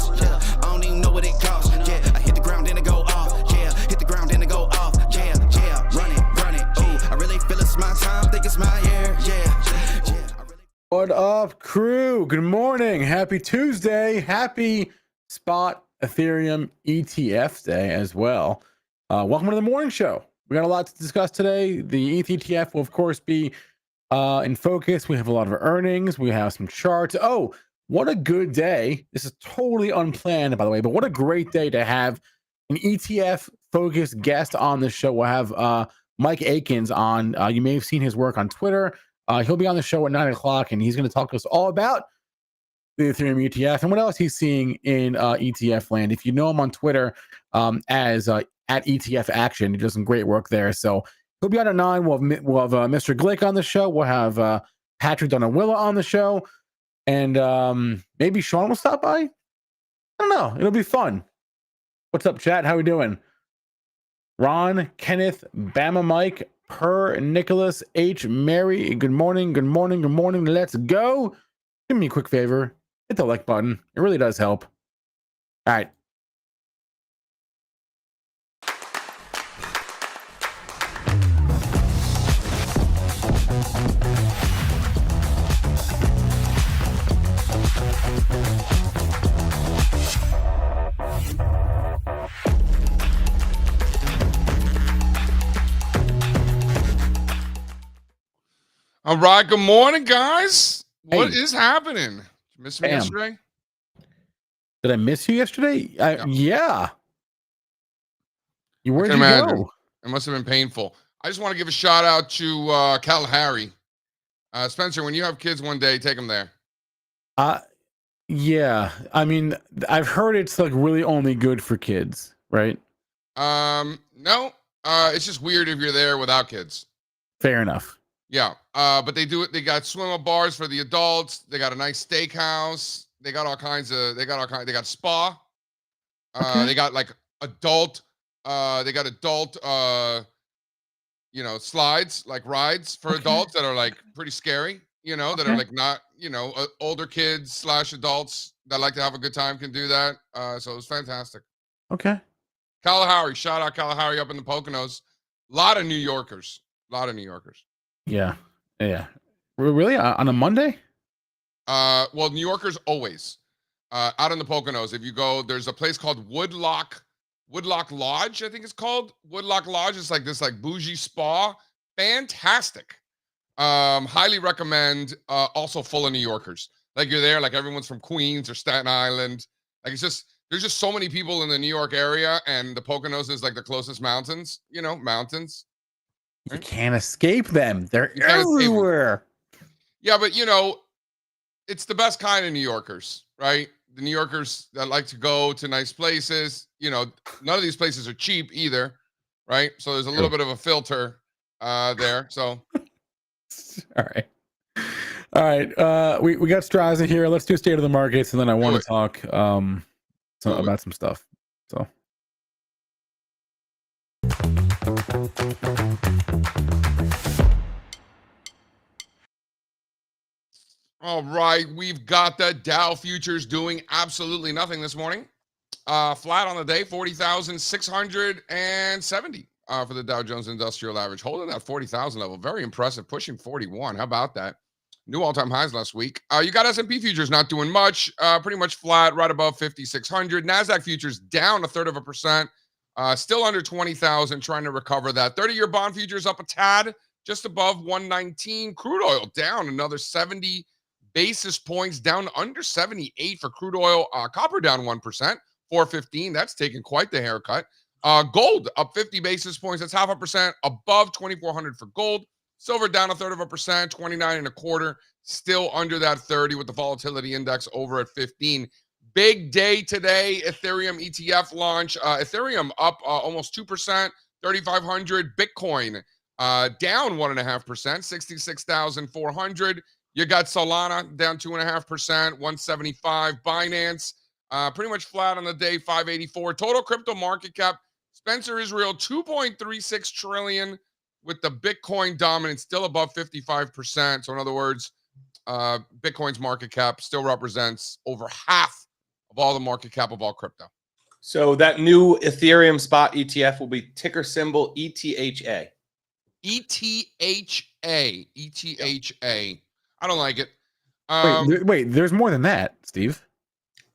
lost. Yeah, I don't even know what it costs. Yeah, I hit the ground and it go off. Yeah, hit the ground and it go off. Yeah, run it. Ooh, I really feel it's my time. Think it's my year. Yeah. What up, crew? Good morning. Happy Tuesday. Happy Spot Ethereum ETF day as well. Welcome to the morning show. We got a lot to discuss today. The ETH ETF will, of course, be in focus. We have a lot of earnings. We have some charts. Oh, what a good day. This is totally unplanned, by the way, but what a great day to have an ETF focused guest on the show. We'll have Mike Akins on. You may have seen his work on Twitter. He'll be on the show at 9 o'clock, and he's going to talk to us all about the Ethereum ETF and what else he's seeing in ETF land. If you know him on Twitter as at ETF Action, he does some great work there. So he'll be on at 9. We'll have Mr. Glick on the show. We'll have Patrick Donawilla on the show. And maybe Sean will stop by. I don't know. It'll be fun. What's up, chat? How we doing? Ron, Kenneth, Bama Mike, Nicholas, H, Mary, good morning. Let's go. Do me a quick favor. Hit the like button. It really does help. All right. All right, good morning, guys. What is happening? Did you miss me yesterday? Did I miss you yesterday? Yeah. Where'd you go? It must have been painful. I just want to give a shout out to Kalahari. Spencer, when you have kids one day, take them there. Yeah. I mean, I've heard it's like really only good for kids, right? No. It's just weird if you're there without kids. Fair enough. Yeah, but they do it. They got swim-up bars for the adults. They got a nice steakhouse. They got all kinds of. They got spa. Okay. They got like adult. They got adult. Slides like rides for adults that are like pretty scary. That are like not. Older kids / adults that like to have a good time can do that. So it was fantastic. Okay. Kalahari, shout out Kalahari up in the Poconos. A lot of New Yorkers. Yeah. Really? On a Monday? Well, New Yorkers always. Out in the Poconos, if you go, there's a place called Woodlock Lodge, I think it's called. Woodlock Lodge is like this like bougie spa. Fantastic. Highly recommend. Also full of New Yorkers. Like you're there, like everyone's from Queens or Staten Island. Like there's just so many people in the New York area, and the Poconos is like the closest mountains. Mountains. You can't escape them. They're everywhere. Yeah, but it's the best kind of New Yorkers, right? The New Yorkers that like to go to nice places. None of these places are cheap either, right? So there's a little bit of a filter there. So all right. We got Strazza here. Let's do state of the markets, and then I want to talk about some stuff. So. All right, we've got the Dow futures doing absolutely nothing this morning. Flat on the day, 40,670 for the Dow Jones Industrial Average. Holding that 40,000 level, very impressive, pushing 41. How about that? New all-time highs last week. You got S&P futures not doing much, pretty much flat, right above 5,600. NASDAQ futures down 0.33%, still under 20,000, trying to recover that. 30-year bond futures up a tad, just above 119. Crude oil down another 70 basis points, down under 78 for crude oil. Copper down 1%, 415. That's taking quite the haircut. Gold up 50 basis points. That's 0.5% above 2,400 for gold. Silver down 0.33%, 29.25. Still under that 30 with the volatility index over at 15. Big day today. Ethereum ETF launch. Ethereum up almost 2%, 3,500. Bitcoin down 1.5%, 66,400. You got Solana down 2.5%, 175. Binance pretty much flat on the day, 584. Total crypto market cap, Spencer Israel, 2.36 trillion, with the Bitcoin dominance still above 55%. So in other words, Bitcoin's market cap still represents over half of all the market cap of all crypto. So that new Ethereum spot ETF will be ticker symbol ETHA. ETHA. ETHA. I don't like it. Wait, there's more than that, Steve.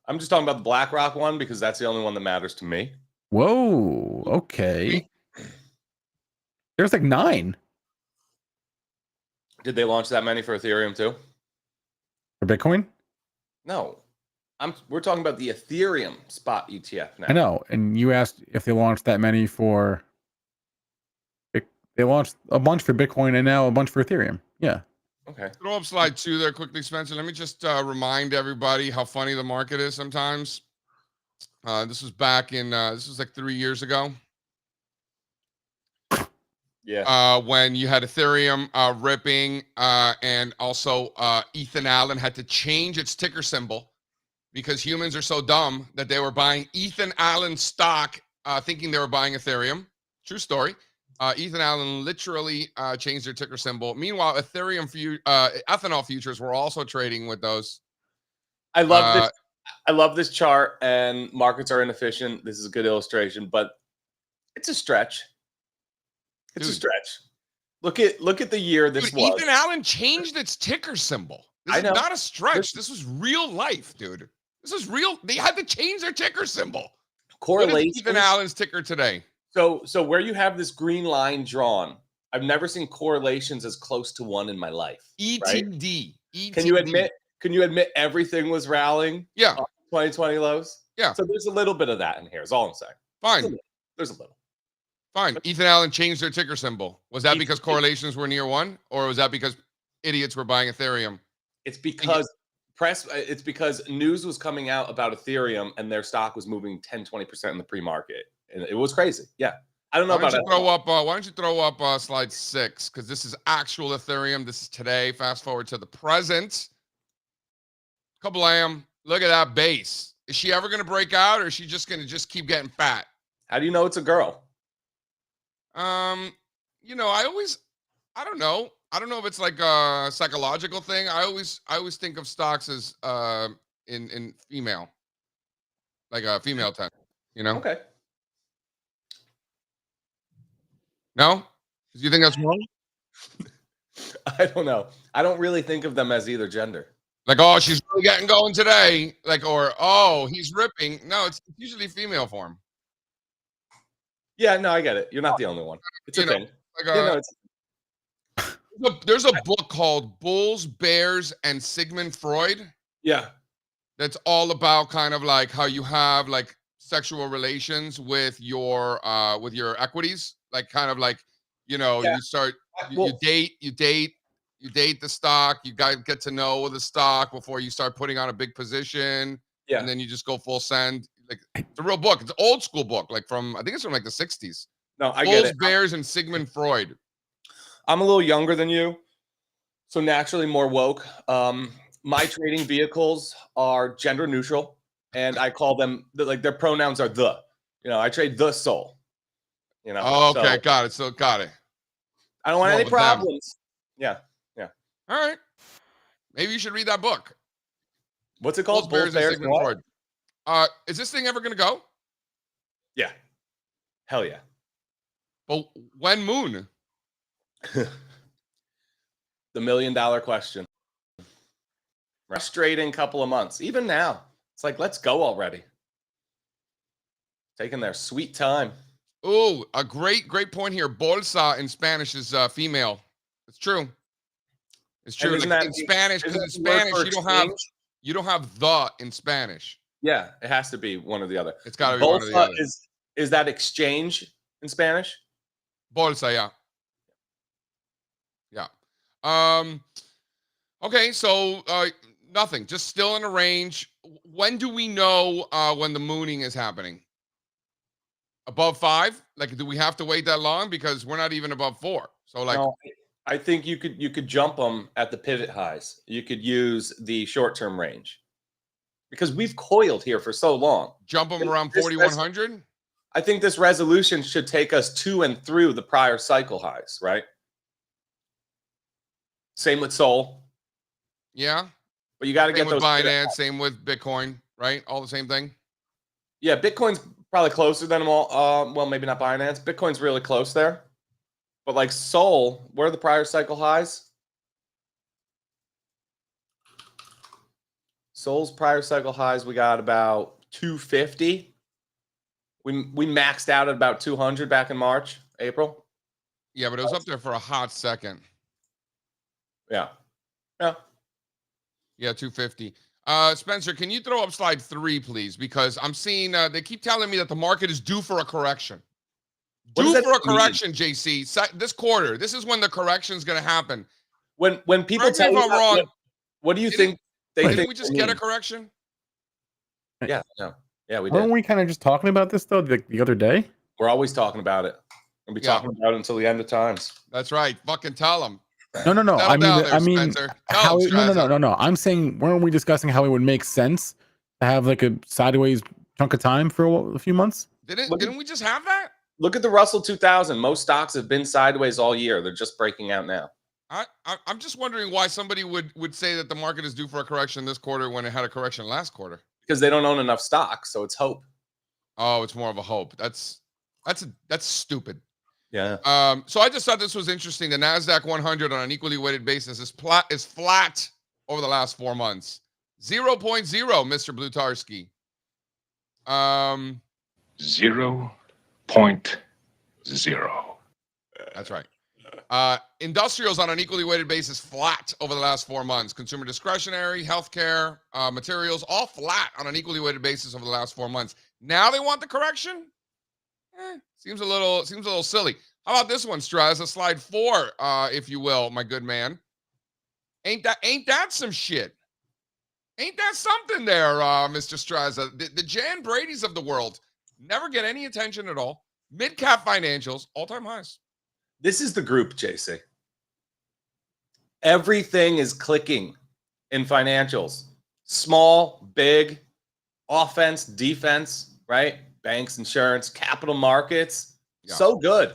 I'm just talking about the BlackRock one because that's the only one that matters to me. Whoa. Okay. There's like 9 Did they launch that many for Ethereum too? for Bitcoin. No. We're talking about the Ethereum spot ETF now. I know. And you asked if they launched that many for. They launched a bunch for Bitcoin and now a bunch for Ethereum. Yeah. Okay. Throw up slide 2 there quickly, Spencer. Let me just remind everybody how funny the market is sometimes. This was back in, this was like 3 years ago. Yeah. When you had Ethereum ripping and also Ethan Allen had to change its ticker symbol because humans are so dumb that they were buying Ethan Allen stock thinking they were buying Ethereum. True story. Ethan Allen literally changed their ticker symbol. Meanwhile, Ethereum ethanol futures were also trading with those. I love this. I love this chart, and markets are inefficient. This is a good illustration, but it's a stretch. It's a stretch. Look at the year this was. Ethan Allen changed its ticker symbol. This is not a stretch. This was real life, dude. This is real. They had to change their ticker symbol. Correlation. What is Ethan Allen's ticker today? So where you have this green line drawn, I've never seen correlations as close to 1 in my life. ETD. Right? ETD. Can you admit everything was rallying? Yeah. 2020 lows? Yeah. So there's a little bit of that in here, is all I'm saying. Fine. There's a little. Fine. Ethan Allen changed their ticker symbol. Was that because correlations were near 1? Or was that because idiots were buying Ethereum? It's because it's because news was coming out about Ethereum and their stock was moving 10-20% in the pre-market. And it was crazy. Yeah. I don't know about it. Why don't you throw up slide 6? Because this is actual Ethereum. This is today. Fast forward to the present. Kablam. Look at that base. Is she ever going to break out, or is she just going to keep getting fat? How do you know it's a girl? You know, I don't know. I don't know if it's like a psychological thing. I always think of stocks as in female, like a female 10, you know? Okay. No? Do you think that's wrong? I don't know. I don't really think of them as either gender. Like, oh, she's really getting going today. Like, or, oh, he's ripping. No, it's usually female form. Yeah, no, I get it. You're not the only one. It's a thing. There's a book called Bulls, Bears, and Sigmund Freud. Yeah. That's all about kind of like how you have like sexual relations with your equities. Like kind of like, you know, you start, you date the stock, you guys get to know the stock before you start putting on a big position. Yeah. And then you just go full send. Like it's a real book. It's an old school book, like I think it's from like the 60s. No, I Bulls, get it. Bears, and Sigmund Freud. I'm a little younger than you, so naturally more woke. My trading vehicles are gender neutral, and I call them like their pronouns are the. You know, I trade the soul. You know. Oh, okay, so, got it. So got it. I don't want any problems. Yeah, yeah. All right. Maybe you should read that book. What's it called? Bulls, Bears, and Sigmund Freud. Is this thing ever gonna go? Yeah. Hell yeah. But when moon? The $1 million question. Frustrating couple of months. Even now, it's like, let's go already. Taking their sweet time. Oh, a great point here. Bolsa in Spanish is female. It's true. It's true. Like in Spanish, because in Spanish you don't have the in Spanish. Yeah, it has to be one or the other. It's got to be one or the other. Is that exchange in Spanish? Bolsa, yeah. Yeah. Okay, so nothing. Just still in a range. When do we know when the mooning is happening? Above 5? Like, do we have to wait that long? Because we're not even above 4. So, like, no, I think you could jump them at the pivot highs. You could use the short-term range because we've coiled here for so long. Jump them around 4,100. I think this resolution should take us to and through the prior cycle highs, right? Same with Sol. Yeah. But you got to get those. Same with Binance, same with Bitcoin. right? All the same thing. Yeah, Bitcoin's probably closer than them all. Well, maybe not Binance. Bitcoin's really close there. But like Sol, where are the prior cycle highs? Sol's prior cycle highs, we got about 250. We maxed out at about 200 back in March, April. Yeah, but it was up there for a hot second. Yeah. 250. Spencer, can you throw up slide 3, please? Because I'm seeing they keep telling me that the market is due for a correction. Due for a correction, JC. This quarter. This is when the correction is going to happen. When people Correct me tell if you I'm wrong. what do you think they Didn't think? we just get a correction? Yeah, we Weren't did. we kind of just talking about this though the other day? We're always talking about it. We'll be talking about it until the end of times. That's right. Fucking tell them. No. Settle I mean, Spencer. how? Tell 'em, No. I'm saying, weren't we discussing how it would make sense to have like a sideways chunk of time for a few months? Didn't we just have that? Look at the Russell 2000. Most stocks have been sideways all year. They're just breaking out now. I'm just wondering why somebody would say that the market is due for a correction this quarter when it had a correction last quarter. Because they don't own enough stocks, so it's hope. Oh, it's more of a hope. That's stupid. Yeah. So I just thought this was interesting. The Nasdaq 100 on an equally weighted basis is flat over the last 4 months. 0.0, Mr. Blutarski. 0.0. That's right. Industrials on an equally weighted basis flat over the last 4 months. Consumer discretionary, healthcare, materials, all flat on an equally weighted basis over the last 4 months. Now they want the correction? Seems a little silly. How about this one, Strazza? Slide 4, if you will, my good man. Ain't that some shit? Ain't that something there, Mr. Strazza? The Jan Brady's of the world never get any attention at all. Mid-cap financials, all-time highs. This is the group, JC. Everything is clicking in financials. Small, big, offense, defense, right? Banks, insurance, capital markets. Yeah. So good.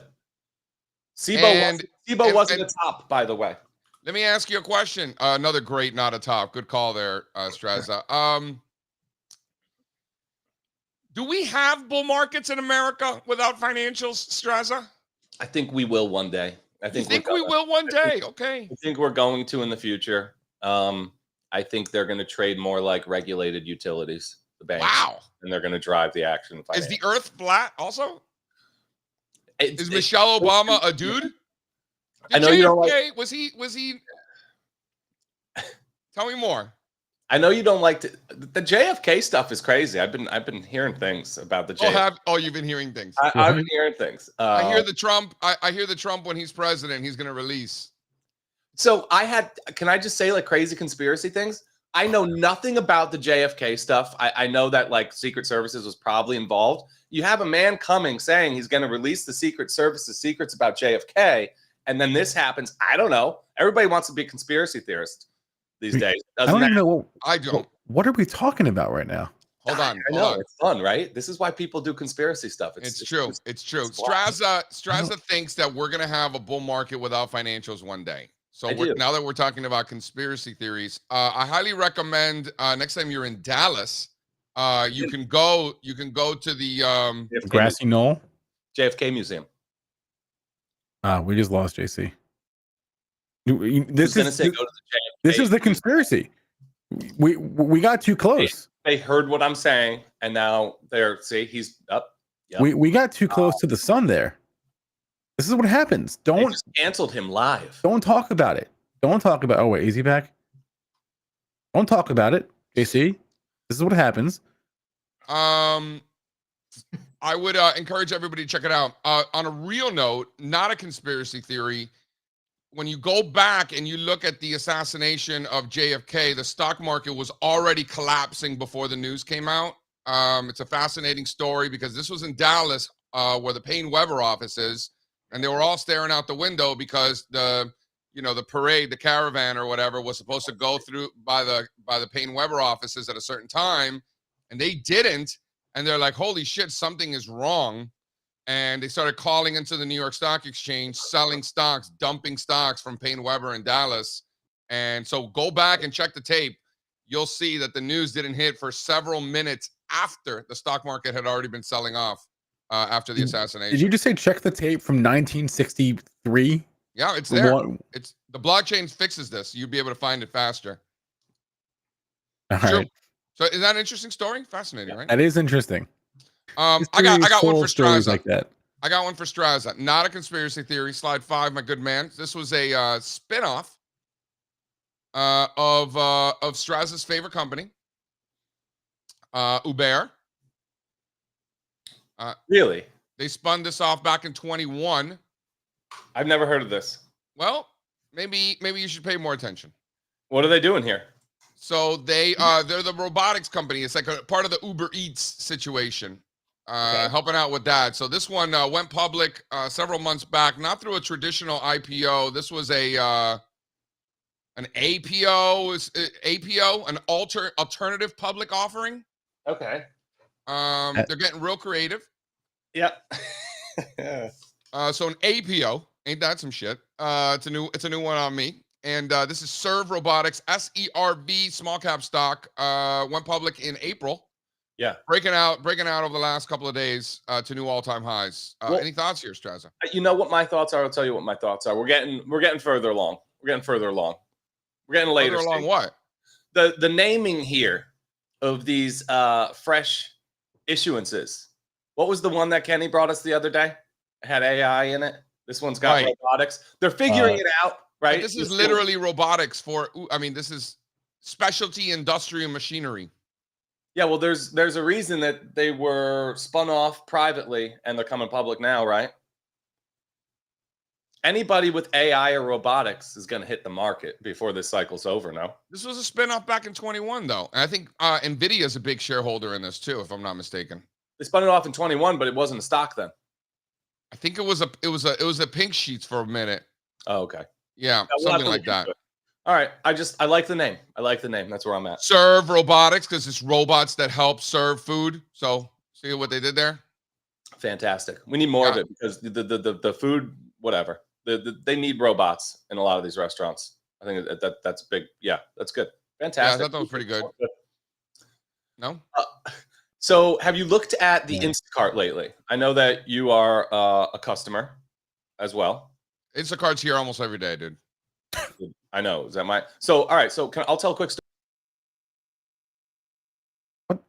SIBO wasn't the top, by the way. Let me ask you a question. Another great, not a top. Good call there, Strazza. Do we have bull markets in America without financials, Strazza? I think we will one day. We will one day. Okay. I think we're going to in the future. I think they're going to trade more like regulated utilities, the banks. Wow. And they're going to drive the action. Is the earth flat also? Is Michelle Obama a dude? I know you don't like. Was he? Tell me more. I know you don't like the JFK stuff is crazy. I've been hearing things about the JFK. You've been hearing things. I've been hearing things. I hear the Trump. I hear the Trump when he's president, he's going to release. So can I just say like crazy conspiracy things? I know nothing about the JFK stuff. I know that like Secret Services was probably involved. You have a man coming saying he's going to release the Secret Services secrets about JFK. And then this happens. I don't know. Everybody wants to be a conspiracy theorist these days. I don't even know. I don't. What are we talking about right now? Hold on. I know. It's fun, right? This is why people do conspiracy stuff. It's true. It's true. Strazza thinks that we're going to have a bull market without financials one day. So now that we're talking about conspiracy theories, I highly recommend next time you're in Dallas, you can go to the Grassy Knoll JFK Museum. We just lost JC. This is the conspiracy. We got too close. They heard what I'm saying, and now he's up. Yep. We got too close to the sun there. This is what happens. They just canceled him live. Don't talk about it. Don't talk about. Oh wait, is he back? Don't talk about it, JC. This is what happens. I would encourage everybody to check it out. On a real note, not a conspiracy theory. When you go back and you look at the assassination of JFK, the stock market was already collapsing before the news came out. It's a fascinating story because this was in Dallas, where the Payne Weber office is, and they were all staring out the window because the parade, the caravan or whatever, was supposed to go through by the Payne Weber offices at a certain time, and they didn't. And they're like, holy shit, something is wrong. And they started calling into the New York Stock Exchange, selling stocks, dumping stocks from Payne Weber in Dallas. And so go back and check the tape. you'll see that the news didn't hit for several minutes after the stock market had already been selling off after the assassination. Did you just say check the tape from 1963? Yeah, it's there. What? It's the blockchain fixes this. You'd be able to find it faster. All Sure. right. So is that an interesting story? Fascinating, right? That is interesting. I got one for stories Strazza. like that. I got one for Strazza. Not a conspiracy theory. Slide 5, my good man. This was a spin-off of Strazza's favorite company, Uber. Really? They spun this off back in 21. I've never heard of this. Well, maybe you should pay more attention. What are they doing here? So they're the robotics company. It's like a part of the Uber Eats situation, helping out with that. So this one went public several months back, not through a traditional IPO. This was an APO, an alternative public offering. Okay. They're getting real creative. Yeah. So an APO, ain't that some shit? It's a new one on me. And this is Serve Robotics, SERV, small cap stock. Went public in April. Yeah. Breaking out over the last couple of days to new all-time highs. Well, any thoughts here, Strazza? You know what my thoughts are? I'll tell you what my thoughts are. We're getting further along. We're getting later. Further along what? The naming here of these fresh issuances. What was the one that Kenny brought us the other day? It had AI in it. This one's got robotics. They're figuring it out, right? This is literally robotics this is specialty industrial machinery. Yeah, well, there's a reason that they were spun off privately and they're coming public now, right? Anybody with AI or robotics is going to hit the market before this cycle's over, no? This was a spin-off back in 21, though. And I think NVIDIA is a big shareholder in this, too, if I'm not mistaken. They spun it off in 21, but it wasn't a stock then. I think it was a pink sheets for a minute. Oh, okay. Yeah, something like that. All right. I like the name. That's where I'm at. Serve Robotics, because it's robots that help serve food. So see what they did there? Fantastic. We need more of it because the food, whatever. They need robots in a lot of these restaurants. I think that's big. Yeah, that's good. Fantastic. Yeah, I thought that was pretty good. No? So have you looked at the Instacart lately? I know that you are a customer as well. Instacart's here almost every day, dude. I know. Is that my... So, all right. So I'll tell a quick story. What?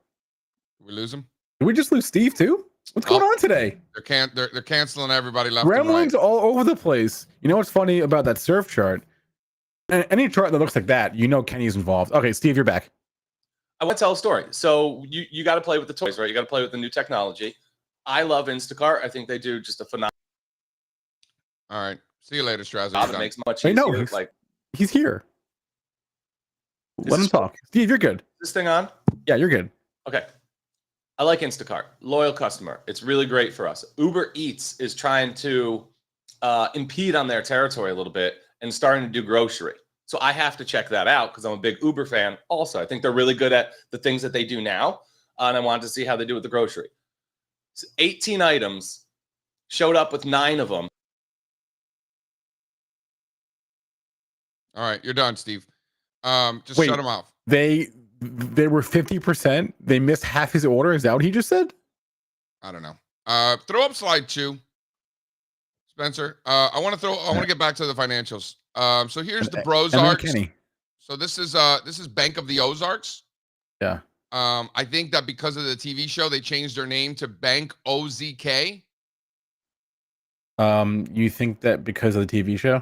Did we lose him? Did we just lose Steve too? What's going on today? They're canceling everybody left and Gremlins right. all over the place. You know what's funny about that surf chart? Any chart that looks like that, you know Kenny's involved. Okay, Steve, you're back. I want to tell a story. So you got to play with the toys, right? You got to play with the new technology. I love Instacart. I think they do just a phenomenal. All right. See you later, Strazza. It makes much Wait, easier. no, he's here. Let him is- talk. Steve, you're good. This thing on? Yeah, you're good. Okay. I like Instacart. Loyal customer. It's really great for us. Uber Eats is trying to impede on their territory a little bit and starting to do grocery. So I have to check that out because I'm a big Uber fan. Also, I think they're really good at the things that they do now. And I wanted to see how they do with the grocery. So 18 items, showed up with 9 of them. All right, you're done, Steve. Just Wait. shut him off. They were 50%. They missed half his order. Is that what he just said? I don't know. Throw up slide 2, Spencer. I want to get back to the financials. So here's the Brozarks. Kenny. So this is Bank of the Ozarks. Yeah. I think that because of the TV show, they changed their name to Bank OZK. You think that because of the TV show?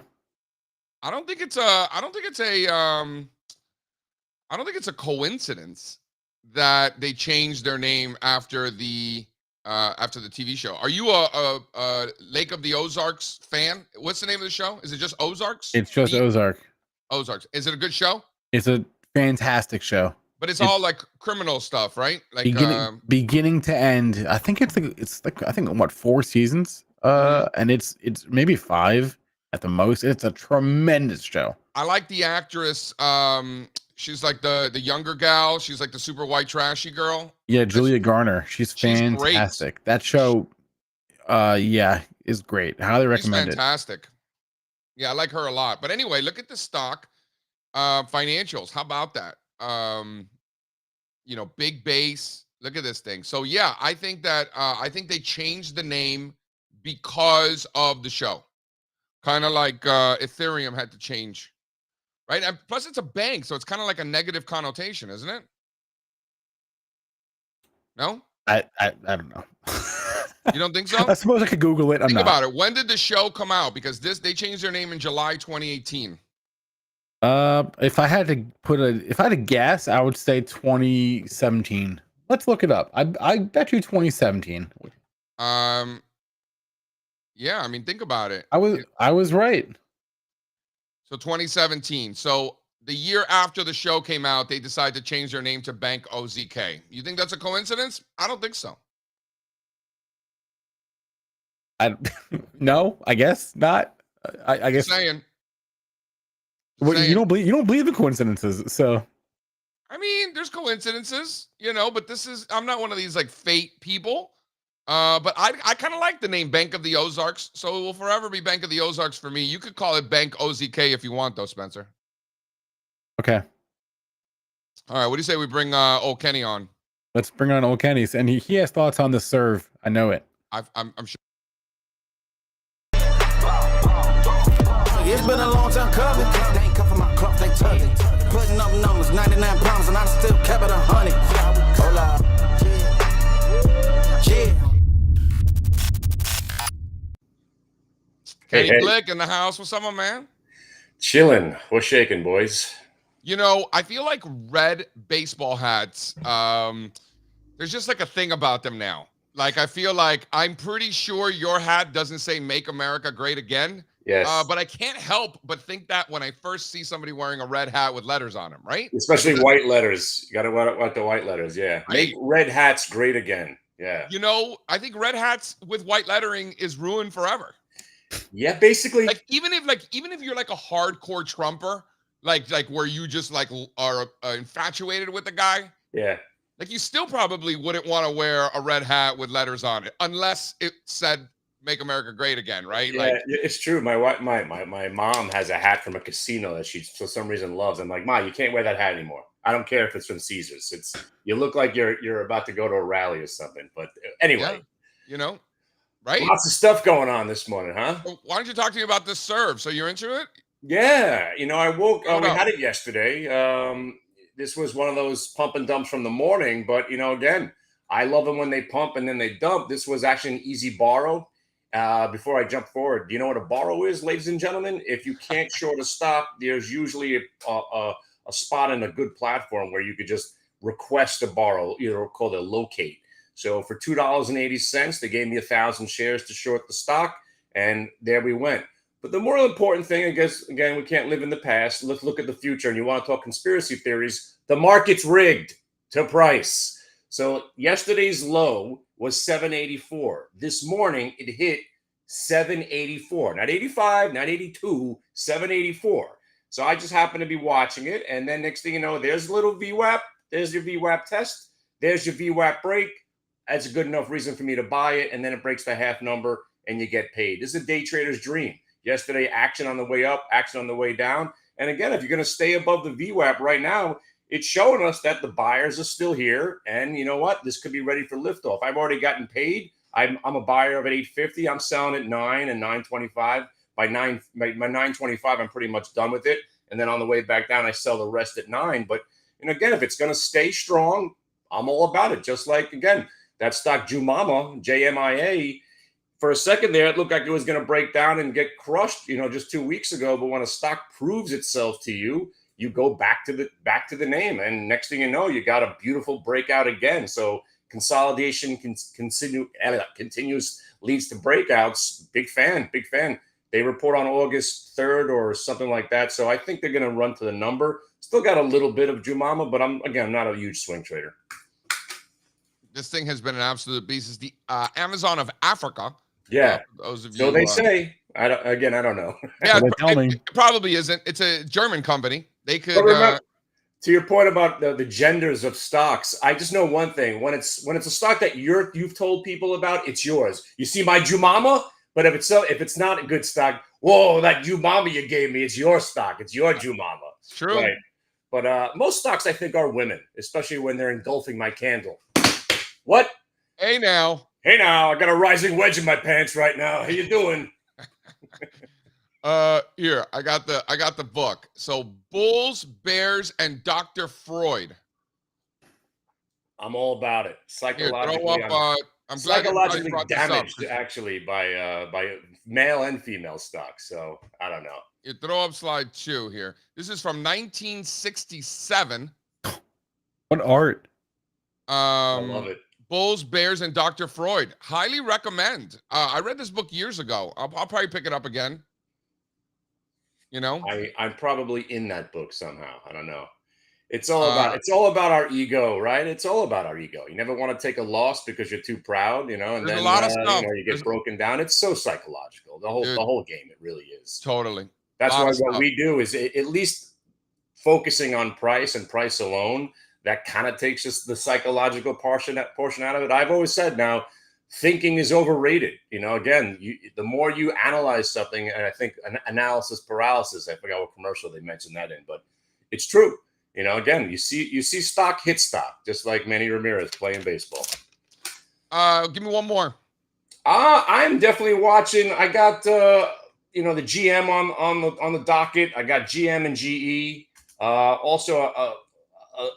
I don't think it's a coincidence that they changed their name after the TV show. Are you a Lake of the Ozarks fan? What's the name of the show? Is it just Ozarks? It's just Ozark. Ozarks. Is it a good show? It's a fantastic show. But it's all like criminal stuff, right? Like beginning to end. I think it's like 4 seasons. And it's maybe 5 at the most. It's a tremendous show. I like the actress. She's like the younger gal. She's like the super white trashy girl. Yeah, Julia Garner. She's fantastic. Great. That show, is great. Highly recommend it. Fantastic. Yeah, I like her a lot. But anyway, look at the stock financials. How about that? big base. Look at this thing. So yeah, I think they changed the name because of the show. Kind of like Ethereum had to change, right? And plus, it's a bank, so it's kind of like a negative connotation, isn't it? No, I don't know. you don't think so? I suppose I could Google it. I'm Think not. about it. When did the show come out? Because they changed their name in July 2018. If I had to guess, I would say 2017. Let's look it up. I bet you 2017. Yeah, I mean, think about it. I was right. So 2017. So the year after the show came out, they decided to change their name to Bank OZK. You think that's a coincidence? I don't think so. No, I guess not. I guess. Saying. Well, you don't believe in coincidences, so. I mean, there's coincidences, but I'm not one of these like fate people. But I kind of like the name Bank of the Ozarks, so it will forever be Bank of the Ozarks for me. You could call it Bank OZK if you want, though, Spencer. Okay. All right, what do you say we bring old Kenny on? Let's bring on old Kenny's, and he has thoughts on the serve. I know it. I'm sure. It's been a long time coming. They ain't cuffing my cloth, they tuck it. Putting up numbers, 99 pounds, and I still kept it 100. Hola. Yeah. Kenny Blick in the house. What's up, my man? Chilling. What's shaking, boys? I feel like red baseball hats, there's just like a thing about them now. Like, I feel like I'm pretty sure your hat doesn't say Make America Great Again. Yes. But I can't help but think that when I first see somebody wearing a red hat with letters on them, right? Especially white letters. You got to want the white letters, yeah. Make red hats great again. Yeah. I think red hats with white lettering is ruined forever. Yeah, basically. Like even if you're like a hardcore Trumper, like where you just like are infatuated with the guy. Yeah. Like you still probably wouldn't want to wear a red hat with letters on it unless it said Make America Great Again, right? Yeah, it's true. My mom has a hat from a casino that she for some reason loves. I'm like, Ma, you can't wear that hat anymore. I don't care if it's from Caesars. You look like you're about to go to a rally or something. But anyway, right? Lots of stuff going on this morning, huh? Well, why don't you talk to me about this serve? So you're into it? Yeah, I woke. We had it yesterday. This was one of those pump and dumps from the morning. But again, I love them when they pump and then they dump. This was actually an easy borrow. Before I jump forward, do you know what a borrow is, ladies and gentlemen? If you can't short a stock, there's usually a spot in a good platform where you could just request a borrow, called a locate. So for $2.80, they gave me 1,000 shares to short the stock, and there we went. But the more important thing, I guess, again, we can't live in the past. Let's look at the future. And you want to talk conspiracy theories? The market's rigged to price. So yesterday's low was 784. This morning it hit 784. Not 85, not 82, 784. So I just happened to be watching it. And then next thing you know, there's a little VWAP. There's your VWAP test. There's your VWAP break. That's a good enough reason for me to buy it. And then it breaks the half number and you get paid. This is a day trader's dream. Yesterday, action on the way up, action on the way down. And again, if you're going to stay above the VWAP right now, it's showing us that the buyers are still here. And you know what? This could be ready for liftoff. I've already gotten paid. I'm a buyer of at 850. I'm selling at 9 and 925. By 925, I'm pretty much done with it. And then on the way back down, I sell the rest at 9. But again, if it's going to stay strong, I'm all about it. Just like, again, that stock Jumama, JMIA, for a second there, it looked like it was going to break down and get crushed, just 2 weeks ago. But when a stock proves itself to you, you go back to the name. And next thing you know, you got a beautiful breakout again. So consolidation continues, leads to breakouts. Big fan. They report on August 3rd or something like that. So I think they're going to run to the number. Still got a little bit of Jumama, but I'm not a huge swing trader. This thing has been an absolute beast. It's the Amazon of Africa. Yeah. Those of you, so they say. I don't know. Yeah, it probably isn't. It's a German company. They could. Remember, to your point about the genders of stocks, I just know one thing: when it's a stock that you've told people about, it's yours. You see my Jumama, but if it's not a good stock, whoa, that Jumama you gave me, it's your stock. It's your Jumama. It's true. Right. But most stocks, I think, are women, especially when they're engulfing my candle. What? Hey now. Hey now, I got a rising wedge in my pants right now. How you doing? Here, I got the book. So Bulls, Bears, and Dr. Freud. I'm all about it. Psychologically, I'm psychologically glad you brought damaged this up. actually by male and female stocks. So I don't know. You throw up slide 2 here. This is from 1967. What art? I love it. Bulls, Bears, and Dr. Freud. Highly recommend. I read this book years ago. I'll probably pick it up again. You know, I'm probably in that book somehow. I don't know. It's all about our ego, right? It's all about our ego. You never want to take a loss because you're too proud, and there's then a lot of stuff. you get broken down. It's so psychological. The whole game, it really is. Totally. That's why what we do is at least focusing on price and price alone. That kind of takes us the psychological portion out of it. I've always said now, thinking is overrated. Again, the more you analyze something, and I think analysis paralysis. I forgot what commercial they mentioned that in, but it's true. Again, you see stock hit stock, just like Manny Ramirez playing baseball. Give me one more. I'm definitely watching. I got the GM on the docket. I got GM and GE. Also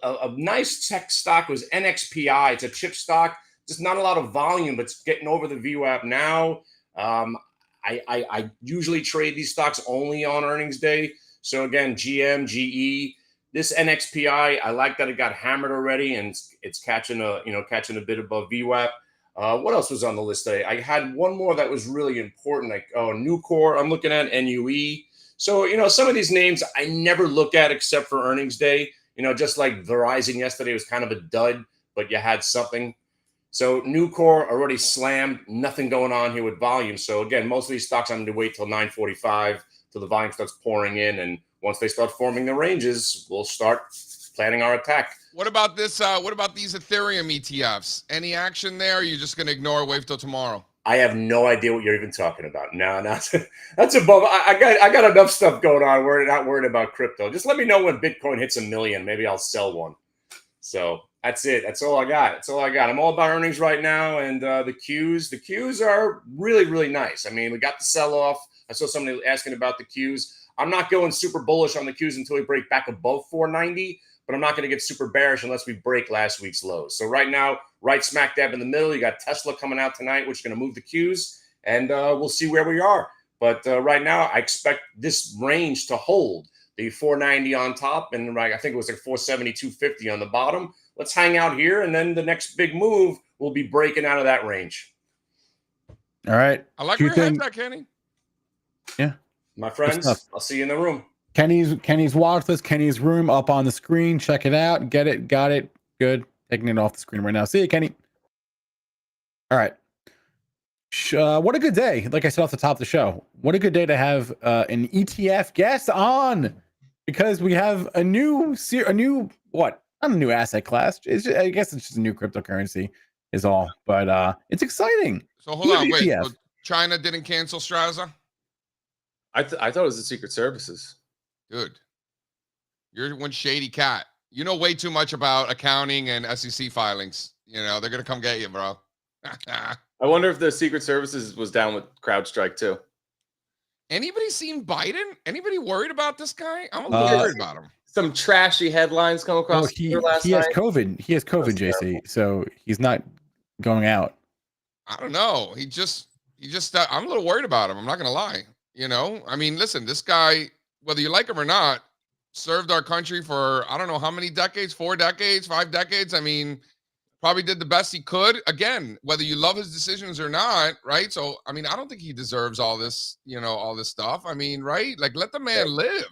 a nice tech stock was NXPI. It's a chip stock. Just not a lot of volume, but it's getting over the VWAP now. I usually trade these stocks only on earnings day. So again, GM, GE. This NXPI, I like that it got hammered already, and it's catching a bit above VWAP. What else was on the list today? I had one more that was really important, like Nucor. I'm looking at NUE. So some of these names I never look at except for earnings day. Just like Verizon yesterday was kind of a dud, but you had something. So Nucor already slammed. Nothing going on here with volume. So again, most of these stocks I'm going to wait till 9:45 till the volume starts pouring in, and once they start forming the ranges, we'll start planning our attack. What about this? What about these Ethereum ETFs? Any action there? Or are you just going to ignore it, wait till tomorrow? I have no idea what you're even talking about. No, that's above. I got enough stuff going on. We're not worried about crypto. Just let me know when Bitcoin hits 1 million. Maybe I'll sell one. So that's it. That's all I got. I'm all about earnings right now. And the Qs are really, really nice. I mean, we got the sell off. I saw somebody asking about the Qs. I'm not going super bullish on the Qs until we break back above 490, but I'm not going to get super bearish unless we break last week's lows. So right now, right smack dab in the middle, you got Tesla coming out tonight, which is going to move the Qs, and we'll see where we are. But right now, I expect this range to hold the 490 on top, and I think it was like 470, 250 on the bottom. Let's hang out here, and then the next big move will be breaking out of that range. All right. I like your head's at, Kenny. Yeah. My friends, I'll see you in the room. Kenny's watch list, Kenny's room up on the screen. Check it out. Get it. Got it. Good. Taking it off the screen right now. See you, Kenny. All right. What a good day. Like I said off the top of the show, what a good day to have an ETF guest on, because we have a new what? Not a new asset class. I guess it's just a new cryptocurrency is all, but it's exciting. So hold on, wait. So China didn't cancel Strazza? I thought it was the Secret Services. Dude, you're one shady cat. You know way too much about accounting and SEC filings. They're gonna come get you, bro. I wonder if the Secret Services was down with CrowdStrike too. Anybody seen Biden? Anybody worried about this guy? I'm a little worried about him. Some trashy headlines come across he last has night. COVID. He has COVID, JC. So he's not going out. I don't know. He just. I'm a little worried about him. I'm not gonna lie. I mean, listen, this guy, whether you like him or not, served our country for I don't know how many decades, 4 decades, 5 decades. I mean, probably did the best he could. Again, whether you love his decisions or not, right? So, I mean, I don't think he deserves all this, all this stuff. I mean, right? Like, let the man live.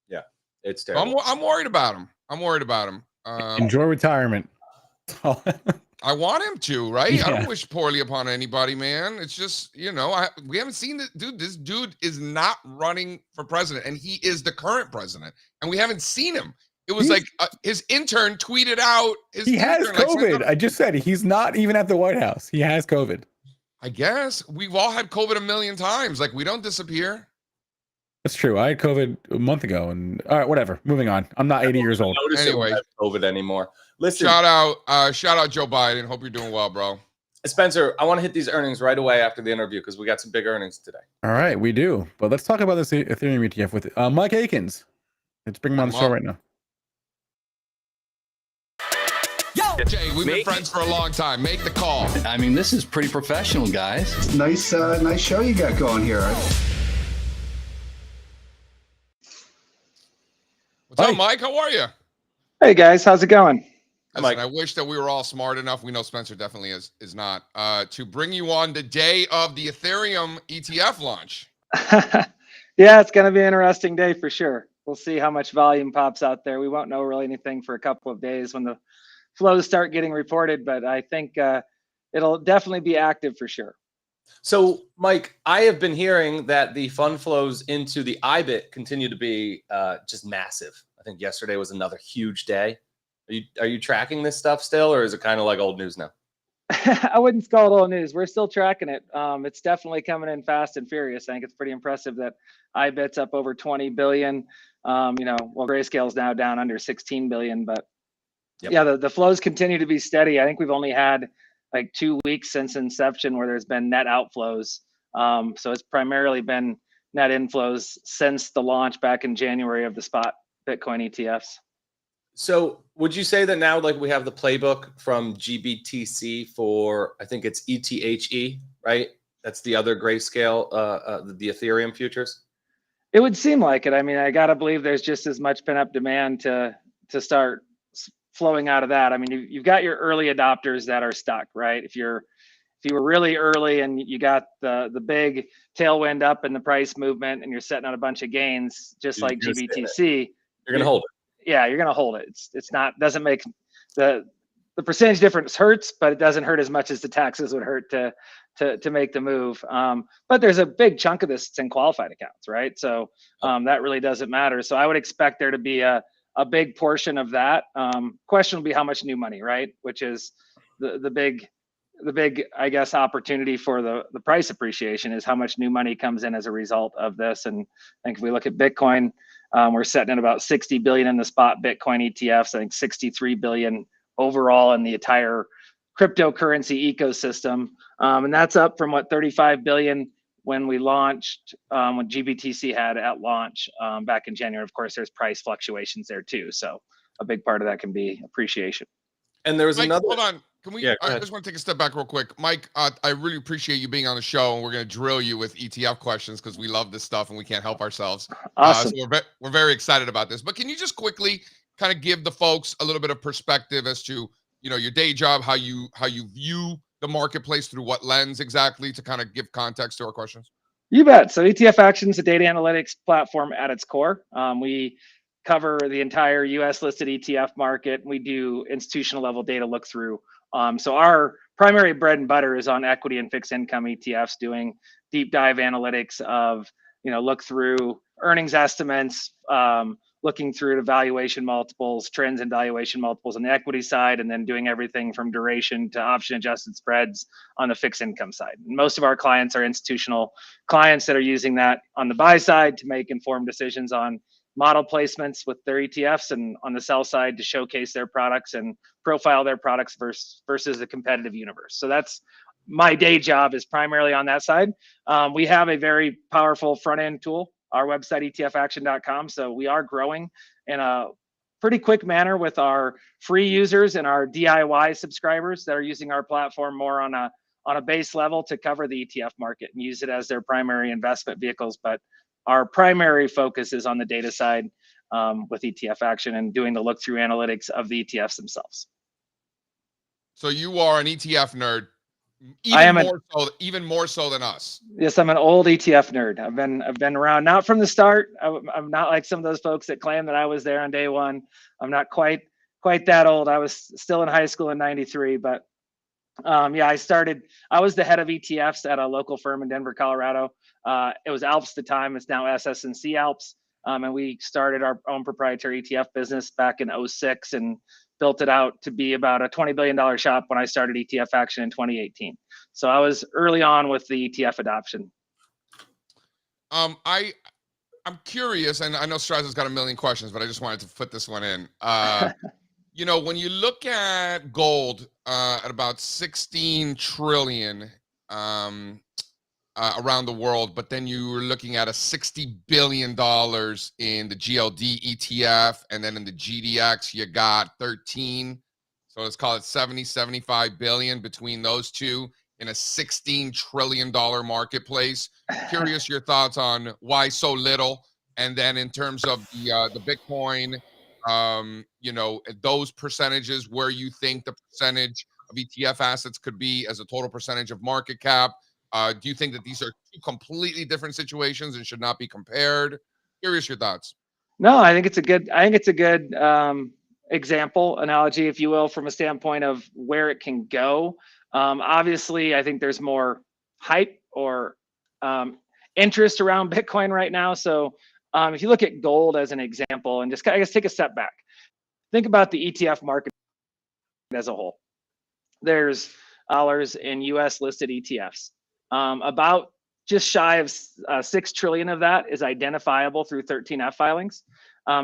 Yeah, it's terrible. I'm worried about him. Enjoy retirement. I want him to, right? Yeah. I don't wish poorly upon anybody, man. It's just, we haven't seen this dude. This dude is not running for president, and he is the current president, and we haven't seen him. It was like his intern tweeted out. He has COVID. I just said he's not even at the White House. He has COVID. I guess we've all had COVID a million times. Like, we don't disappear. That's true. I had COVID a month ago, and all right, whatever. Moving on. I'm not 80 years old. Anyway, COVID anymore. Listen, shout out Joe Biden. Hope you're doing well, bro. Spencer, I want to hit these earnings right away after the interview because we got some big earnings today. All right, we do. But let's talk about this Ethereum ETF with Mike Akins. Let's bring him on the show right now. Jay, we've been friends for a long time. Make the call. I mean, this is pretty professional, guys. Nice show you got going here. What's up, Mike? How are you? Hey guys, how's it going? Listen, I wish that we were all smart enough. We know Spencer definitely is not. To bring you on the day of the Ethereum ETF launch. Yeah, it's going to be an interesting day for sure. We'll see how much volume pops out there. We won't know really anything for a couple of days when the flows start getting reported, but I think it'll definitely be active for sure. So, Mike, I have been hearing that the fund flows into the IBIT continue to be just massive. I think yesterday was another huge day. Are you tracking this stuff still, or is it kind of like old news now? I wouldn't call it old news. We're still tracking it. It's definitely coming in fast and furious. I think it's pretty impressive that IBIT's up over 20 billion. Well, Grayscale's now down under 16 billion, but yeah, the flows continue to be steady. I think we've only had like 2 weeks since inception where there's been net outflows. So it's primarily been net inflows since the launch back in January of the spot Bitcoin ETFs. So would you say that now, like, we have the playbook from GBTC for, I think it's ETHE, right? That's the other Grayscale, the Ethereum futures? It would seem like it. I mean, I got to believe there's just as much pent-up demand to start flowing out of that. I mean, you've got your early adopters that are stuck, right? If you were really early and you got the big tailwind up in the price movement and you're setting on a bunch of gains, just like GBTC, you're gonna hold it. Yeah, you're gonna hold it. It's not, doesn't make the percentage difference hurts, but it doesn't hurt as much as the taxes would hurt to make the move. But there's a big chunk of this that's in qualified accounts, right? So that really doesn't matter. So I would expect there to be a big portion of that. Question will be how much new money, right? Which is the big, I guess, opportunity for the price appreciation is how much new money comes in as a result of this. And I think if we look at Bitcoin, we're setting at about 60 billion in the spot Bitcoin ETFs. I think 63 billion overall in the entire cryptocurrency ecosystem. And that's up from 35 billion when we launched, when GBTC had at launch back in January. Of course, there's price fluctuations there too. So a big part of that can be appreciation. And there was another. Hold on. Can we? Yeah, I just want to take a step back real quick, Mike. I really appreciate you being on the show, and we're going to drill you with ETF questions because we love this stuff and we can't help ourselves. Awesome. So we're very excited about this. But can you just quickly kind of give the folks a little bit of perspective as to your day job, how you view the marketplace through what lens exactly, to kind of give context to our questions? You bet. So ETF Action is a data analytics platform at its core. We cover the entire US listed ETF market. We do institutional level data look through. So our primary bread and butter is on equity and fixed income ETFs, doing deep dive analytics of, look through earnings estimates, looking through the valuation multiples, trends and valuation multiples on the equity side, and then doing everything from duration to option adjusted spreads on the fixed income side. And most of our clients are institutional clients that are using that on the buy side to make informed decisions on model placements with their ETFs, and on the sell side to showcase their products and profile their products versus the competitive universe. So that's my day job, is primarily on that side. We have a very powerful front end tool, our website, etfaction.com. So we are growing in a pretty quick manner with our free users and our DIY subscribers that are using our platform more on a base level to cover the ETF market and use it as their primary investment vehicles. But our primary focus is on the data side with ETF Action and doing the look-through analytics of the ETFs themselves. So you are an ETF nerd, even more so than us. Yes, I'm an old ETF nerd. I've been around, not from the start. I'm not like some of those folks that claim that I was there on day one. I'm not quite that old. I was still in high school in '93, but I was the head of ETFs at a local firm in Denver, Colorado. It was Alps at the time. It's now SS&C Alps. And we started our own proprietary ETF business back in '06 and built it out to be about a $20 billion shop when I started ETF Action in 2018. So I was early on with the ETF adoption. I'm curious, and I know Strazza's got a million questions, but I just wanted to put this one in. You know, when you look at gold at about 16 trillion around the world, but then you were looking at a $60 billion in the GLD ETF, and then in the GDX, you got 13. So let's call it 75 billion between those two in a $16 trillion marketplace. Curious your thoughts on why so little, and then in terms of the Bitcoin, you know, those percentages, where you think the percentage of ETF assets could be as a total percentage of market cap. Do you think that these are two completely different situations and should not be compared? Curious your thoughts. No, I think it's a good. I think it's a good example, analogy, if you will, from a standpoint of where it can go. Obviously, I think there's more hype or interest around Bitcoin right now. So if you look at gold as an example, and just I guess take a step back, think about the ETF market as a whole. There's dollars in U.S. listed ETFs. About just shy of 6 trillion of that is identifiable through 13F filings.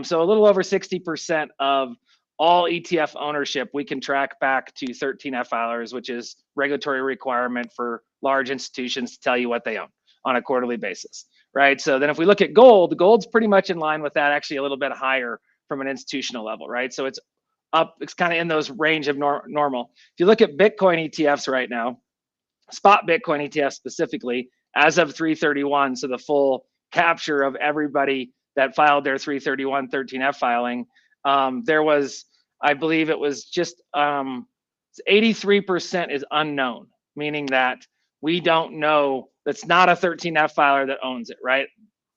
So a little over 60% of all ETF ownership we can track back to 13F filers, which is regulatory requirement for large institutions to tell you what they own on a quarterly basis, right? So then if we look at gold, gold's pretty much in line with that, actually a little bit higher from an institutional level, right? So it's up, it's kind of in those range of normal. If you look at Bitcoin ETFs right now, spot Bitcoin ETF specifically, as of 3/31, so the full capture of everybody that filed their 3/31 13F filing, there was, I believe it was just 83% is unknown, meaning that we don't know, that's not a 13F filer that owns it, right?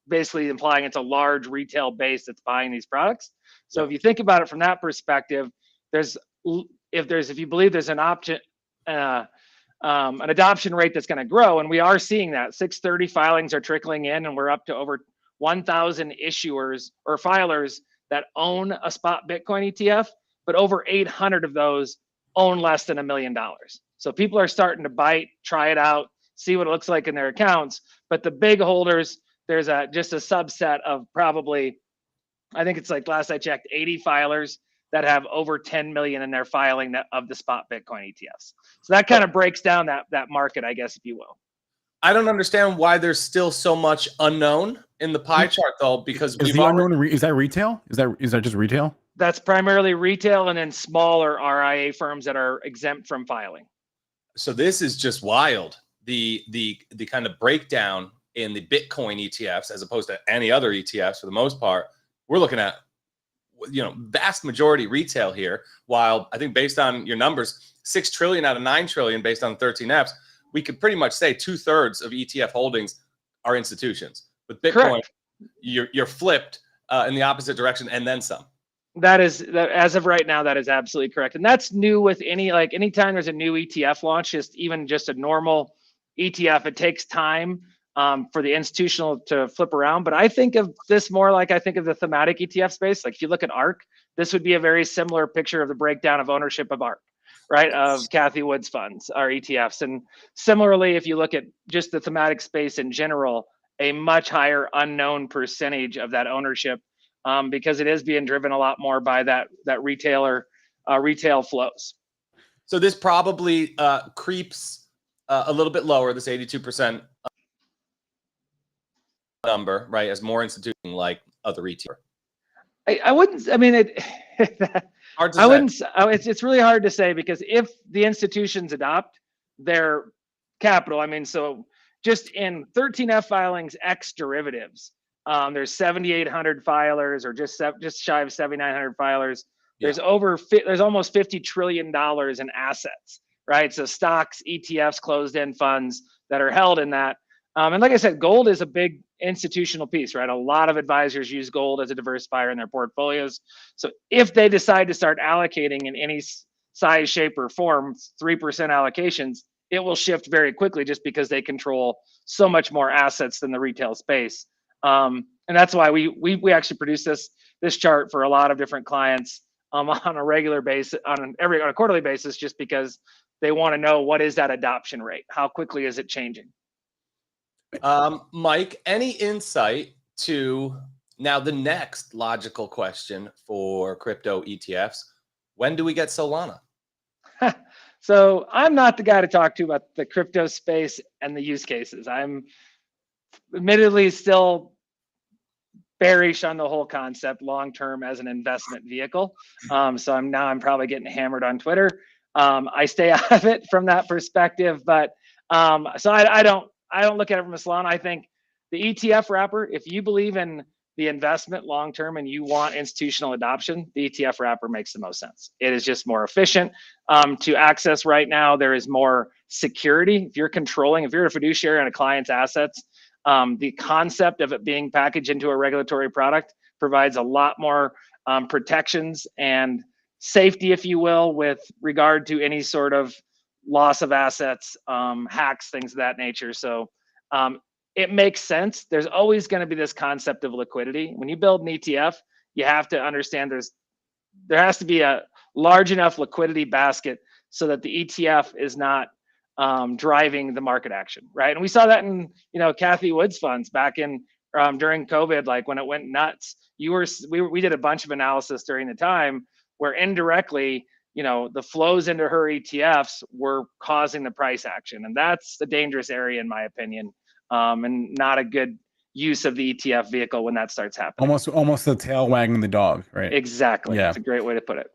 Basically implying it's a large retail base that's buying these products. So if you think about it from that perspective, if you believe there's an option, an adoption rate that's going to grow, and we are seeing that 630 filings are trickling in, and we're up to over 1,000 issuers or filers that own a spot Bitcoin ETF, but over 800 of those own less than $1 million. So people are starting to bite, try it out, see what it looks like in their accounts. But the big holders, there's just a subset of probably, I think it's like last I checked, 80 filers that have over 10 million in their filing of the spot Bitcoin ETFs. So that kind of breaks down that market, I guess, if you will. I don't understand why there's still so much unknown in the pie chart, though, because is the unknown, is that retail? Is that just retail? That's primarily retail, and then smaller RIA firms that are exempt from filing. So this is just wild. The kind of breakdown in the Bitcoin ETFs as opposed to any other ETFs for the most part, we're looking at, you know, vast majority retail here. While I think based on your numbers, 6 trillion out of 9 trillion based on 13Fs, we could pretty much say 2/3 of ETF holdings are institutions. With Bitcoin, you're flipped in the opposite direction and then some. That as of right now, that is absolutely correct. And that's new with anytime there's a new ETF launch, even just a normal ETF, it takes time for the institutional to flip around. But I think of this more like I think of the thematic ETF space. Like if you look at ARK, this would be a very similar picture of the breakdown of ownership of ARK, right? Of Cathie Wood's funds, our ETFs. And similarly, if you look at just the thematic space in general, a much higher unknown percentage of that ownership, because it is being driven a lot more by that retail flows. So this probably creeps a little bit lower, this 82% number, right? As more institutions like other ETF. I wouldn't. I mean, hard to I say. wouldn't. It's really hard to say, because if the institutions adopt their capital, I mean, so just in 13F filings X derivatives, there's 7,800 filers, or just shy of 7,900 filers. There's there's almost $50 trillion in assets, right? So stocks, ETFs, closed-end funds that are held in that. And like I said, gold is a big institutional piece, right? A lot of advisors use gold as a diversifier in their portfolios. So if they decide to start allocating in any size, shape, or form, 3% allocations, it will shift very quickly, just because they control so much more assets than the retail space. And that's why we actually produce this chart for a lot of different clients on a regular basis, on a quarterly basis, just because they want to know, what is that adoption rate? How quickly is it changing? Mike, any insight to now the next logical question for crypto ETFs. When do we get Solana? So I'm not the guy to talk to about the crypto space and the use cases. I'm admittedly still bearish on the whole concept long-term as an investment vehicle. So I'm probably getting hammered on Twitter. I stay out of it from that perspective, but so I don't look at it from a Solana. I think the ETF wrapper, if you believe in the investment long-term and you want institutional adoption, the ETF wrapper makes the most sense. It is just more efficient to access right now. There is more security. If you're a fiduciary on a client's assets, the concept of it being packaged into a regulatory product provides a lot more protections and safety, if you will, with regard to any sort of loss of assets, hacks, things of that nature. So it makes sense. There's always going to be this concept of liquidity. When you build an ETF, you have to understand there has to be a large enough liquidity basket so that the ETF is not driving the market action, right? And we saw that in Kathy Wood's funds back in during COVID, like when it went nuts. We did a bunch of analysis during the time where indirectly, the flows into her ETFs were causing the price action, and that's the dangerous area in my opinion, and not a good use of the ETF vehicle when that starts happening. Almost the tail wagging the dog, right? Exactly. Yeah. That's a great way to put it.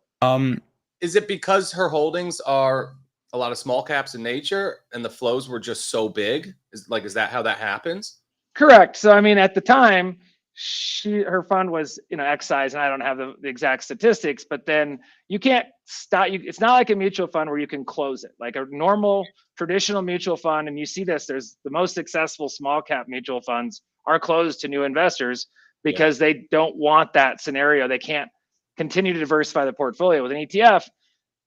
Is it because her holdings are a lot of small caps in nature and the flows were just so big? Is that how that happens? Correct. So I mean, at the time, her fund was X size, and I don't have the exact statistics, but then you can't stop. It's not like a mutual fund where you can close it like a normal traditional mutual fund. And you see this, there's the most successful small cap mutual funds are closed to new investors because they don't want that scenario. They can't continue to diversify the portfolio. With an ETF,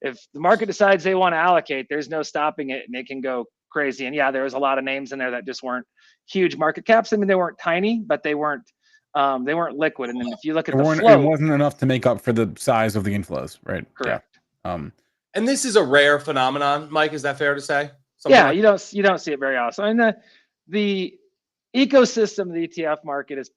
if the market decides they want to allocate, there's no stopping it, and it can go crazy. And yeah, there was a lot of names in there that just weren't huge market caps. I mean, they weren't tiny, but they weren't liquid. And then if you look at the flow, it wasn't enough to make up for the size of the inflows, right? Correct. Yeah. And this is a rare phenomenon, Mike. Is that fair to say? You don't see it very often. I mean, the ecosystem of the ETF market is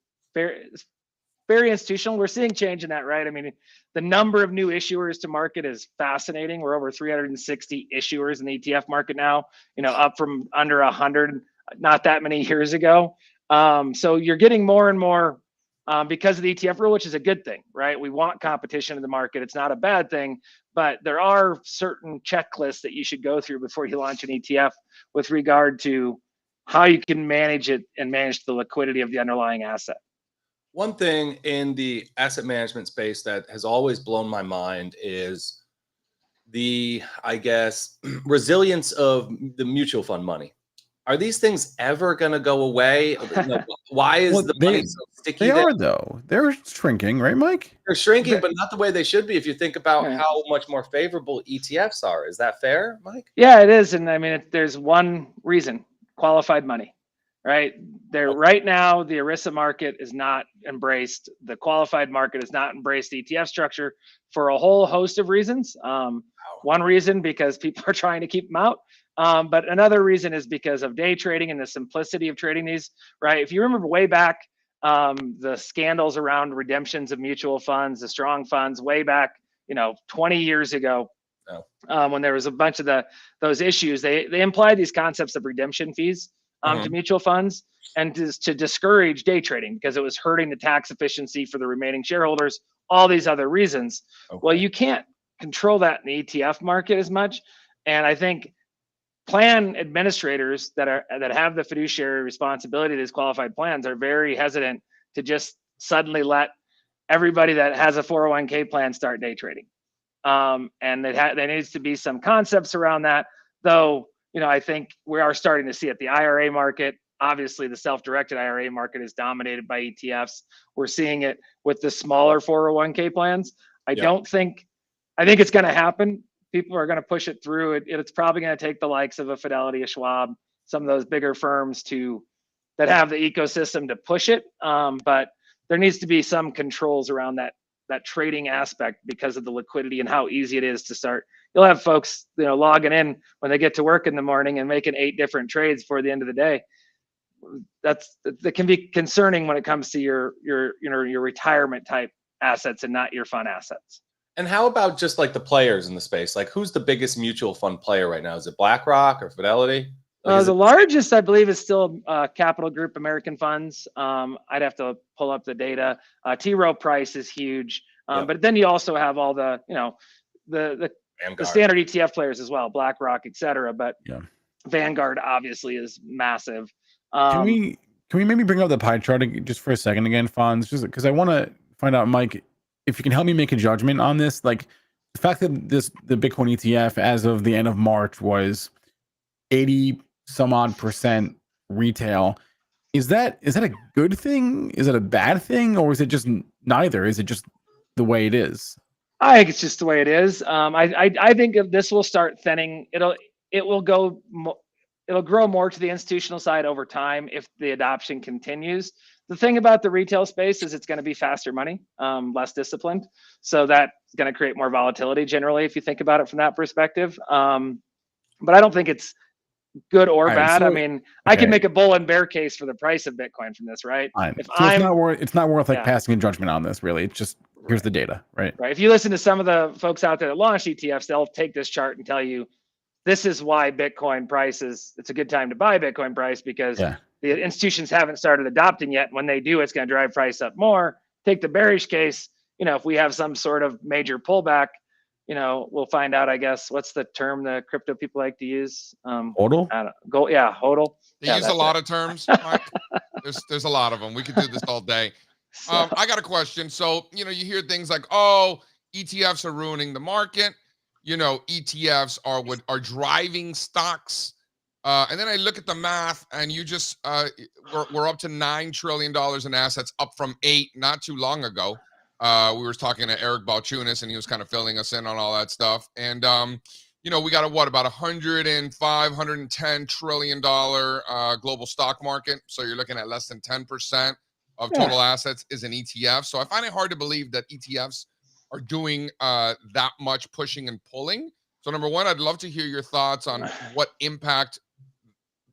very institutional. We're seeing change in that, right? I mean, the number of new issuers to market is fascinating. We're over 360 issuers in the ETF market now, up from under 100 not that many years ago. So you're getting more and more because of the ETF rule, which is a good thing, right? We want competition in the market. It's not a bad thing, but there are certain checklists that you should go through before you launch an ETF with regard to how you can manage it and manage the liquidity of the underlying asset. One thing in the asset management space that has always blown my mind is the, resilience of the mutual fund money. Are these things ever going to go away? Why is the money so sticky? They are, though. They're shrinking, right, Mike? They're shrinking, but not the way they should be if you think about how much more favorable ETFs are. Is that fair, Mike? Yeah, it is. And I mean, there's one reason: qualified money, right? Right now, the ERISA market is not embraced. The qualified market is not embraced the ETF structure for a whole host of reasons. One reason, because people are trying to keep them out. But another reason is because of day trading and the simplicity of trading these, right? If you remember way back, the scandals around redemptions of mutual funds, the strong funds way back, 20 years ago, when there was a bunch of those issues, they implied these concepts of redemption fees to mutual funds and to discourage day trading because it was hurting the tax efficiency for the remaining shareholders, all these other reasons. Okay. Well, you can't control that in the ETF market as much. And I think plan administrators that have the fiduciary responsibility of these qualified plans are very hesitant to just suddenly let everybody that has a 401k plan start day trading. And there needs to be some concepts around that, though. I think we are starting to see it. The IRA market, obviously the self-directed IRA market is dominated by ETFs. We're seeing it with the smaller 401k plans. I think it's going to happen. People are going to push it through. It's probably going to take the likes of a Fidelity, a Schwab, some of those bigger firms that have the ecosystem to push it. But there needs to be some controls around that trading aspect because of the liquidity and how easy it is to start. You'll have folks, logging in when they get to work in the morning and making 8 different trades before the end of the day. that can be concerning when it comes to your retirement type assets and not your fund assets. And how about just like the players in the space? Like, who's the biggest mutual fund player right now? Is it BlackRock or Fidelity? Like, The largest, I believe, is still Capital Group American Funds. I'd have to pull up the data. T. Rowe Price is huge, but then you also have all the the standard ETF players as well, BlackRock, et cetera. But Vanguard obviously is massive. Can we maybe bring up the pie chart just for a second again, Fonz? Just because I want to find out, Mike, if you can help me make a judgment on this. Like the fact that the Bitcoin ETF as of the end of March was 80 some odd % retail. Is that a good thing? Is it a bad thing, or is it just neither? Is it just the way it is? I think it's just the way it is. I think if this will start thinning. It'll grow more to the institutional side over time if the adoption continues. The thing about the retail space is it's going to be faster money, less disciplined. So that's going to create more volatility generally, if you think about it from that perspective. But I don't think it's good or bad. So, I mean, I can make a bull and bear case for the price of Bitcoin from this, right? If so it's not worth like passing a judgment on this, really. It's just, here's the data, right? Right. If you listen to some of the folks out there that launch ETFs, they'll take this chart and tell you, this is why Bitcoin price it's a good time to buy Bitcoin price, because the institutions haven't started adopting yet. When they do, it's going to drive price up more. Take the bearish case, if we have some sort of major pullback, we'll find out, I guess, what's the term the crypto people like to use? HODL? HODL. They use a lot of terms, Mike. There's a lot of them. We could do this all day. I got a question. So, you hear things like, ETFs are ruining the market. ETFs are driving stocks. And then I look at the math, and you just we're up to $9 trillion in assets, up from 8 not too long ago. We were talking to Eric Balchunas, and he was kind of filling us in on all that stuff. And we got about $110 trillion global stock market. So you're looking at less than 10% of total assets is an ETF. So I find it hard to believe that ETFs are doing that much pushing and pulling. So number one, I'd love to hear your thoughts on what impact,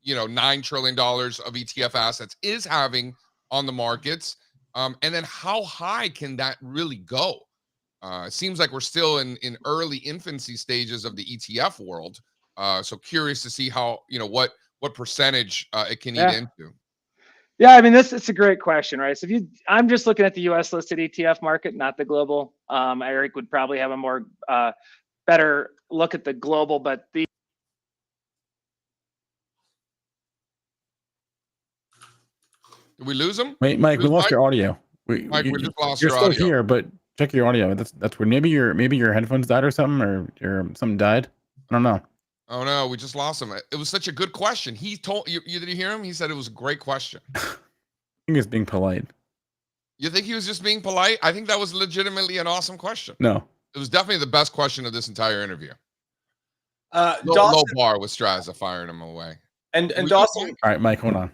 $9 trillion of ETF assets is having on the markets. And then how high can that really go? It seems like we're still in early infancy stages of the ETF world. So curious to see how, what percentage it can eat into. Yeah, I mean, it's a great question, right? So I'm just looking at the U.S. listed ETF market, not the global. Eric would probably have a more better look at the global, but Did we lose him? Wait, Mike, we lost your audio. Mike, we just lost your audio. You're still here, but check your audio. That's weird. Maybe your headphones died or something, or something died. I don't know. Oh no, we just lost him. It was such a good question. He told you. Did you hear him? He said it was a great question. I think he was being polite. You think he was just being polite? I think that was legitimately an awesome question. No, it was definitely the best question of this entire interview. Dawson, low bar with Strazza firing him away. And Dawson. All right, Mike, hold on.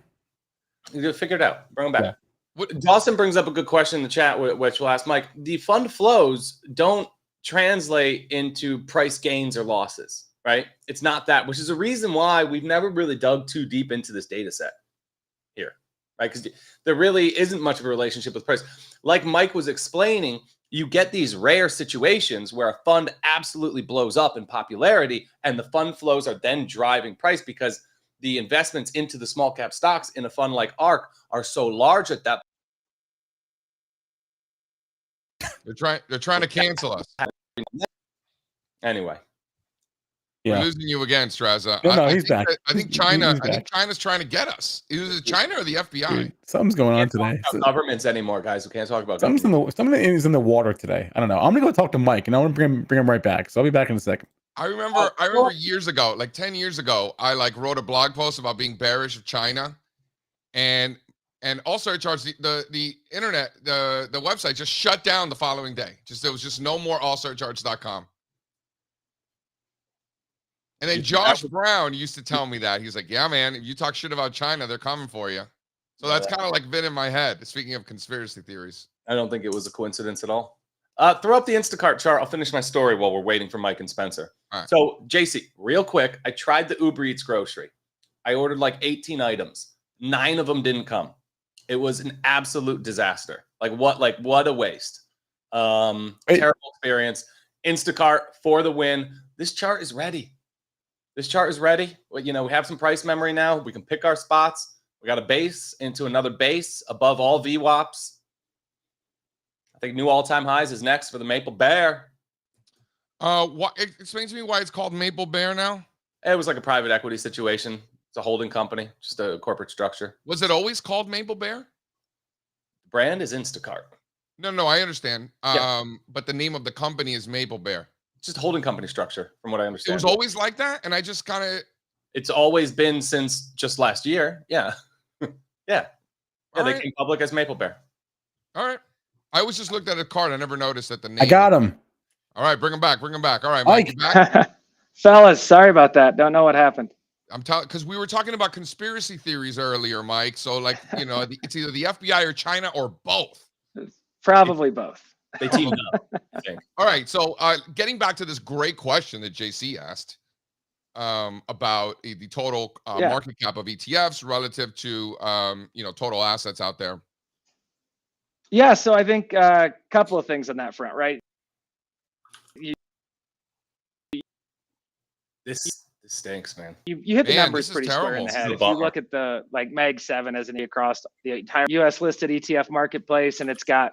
You gotta figure it out. Bring him back. Yeah. Dawson brings up a good question in the chat, which we'll ask Mike. The fund flows don't translate into price gains or losses, right? It's not that, which is a reason why we've never really dug too deep into this data set here, right? Because there really isn't much of a relationship with price. Like Mike was explaining, you get these rare situations where a fund absolutely blows up in popularity, and the fund flows are then driving price because the investments into the small cap stocks in a fund like ARK are so large at that. They're trying to cancel us. Anyway. We're losing you again, Strazza. No, he's back. I think China. I think China's trying to get us. Is it China or the FBI? Dude, something's going on today. Governments anymore, guys. We can't talk about something is in the water today. I don't know. I'm gonna go talk to Mike, and I want to bring him right back. So I'll be back in a second. I remember years ago, like 10 years ago, I wrote a blog post about being bearish of China, and all surcharge. The internet, the website just shut down the following day. There was just no more allsurcharge.com. And then Josh Brown used to tell me that. He's like, yeah, man, if you talk shit about China, they're coming for you. So that's kind of like been in my head. Speaking of conspiracy theories. I don't think it was a coincidence at all. Throw up the Instacart chart. I'll finish my story while we're waiting for Mike and Spencer. Right. So, JC, real quick, I tried the Uber Eats grocery. I ordered like 18 items. 9 of them didn't come. It was an absolute disaster. Like what a waste. Terrible experience. Instacart for the win. This chart is ready. This chart is ready. Well, we have some price memory now. We can pick our spots. We got a base into another base above all VWAPs. I think new all-time highs is next for the Maple Bear. Explain to me why it's called Maple Bear now. It was like a private equity situation. It's a holding company, just a corporate structure. Was it always called Maple Bear? The brand is Instacart. No, I understand. Yeah. But the name of the company is Maple Bear. It's just a holding company structure, from what I understand. It was always like that, and I just kind of. It's always been since just last year. Yeah, yeah. They Right. came public as Maple Bear. All right. I always just looked at a card. I never noticed that the name. I got him. All right, bring him back. All right, Mike, you back? Fellas, sorry about that. Don't know what happened. I'm telling, because we were talking about conspiracy theories earlier, Mike. So, like, it's either the FBI or China or both. Probably both. They teamed up, I think. All right. So, getting back to this great question that JC asked about the total market cap of ETFs relative to total assets out there. Yeah. So I think a couple of things on that front, right? This stinks, man. You hit the Man, numbers this is pretty square in terrible. the head. This is a If you bummer. look at the Mag 7 as an across the entire US listed ETF marketplace, and it's got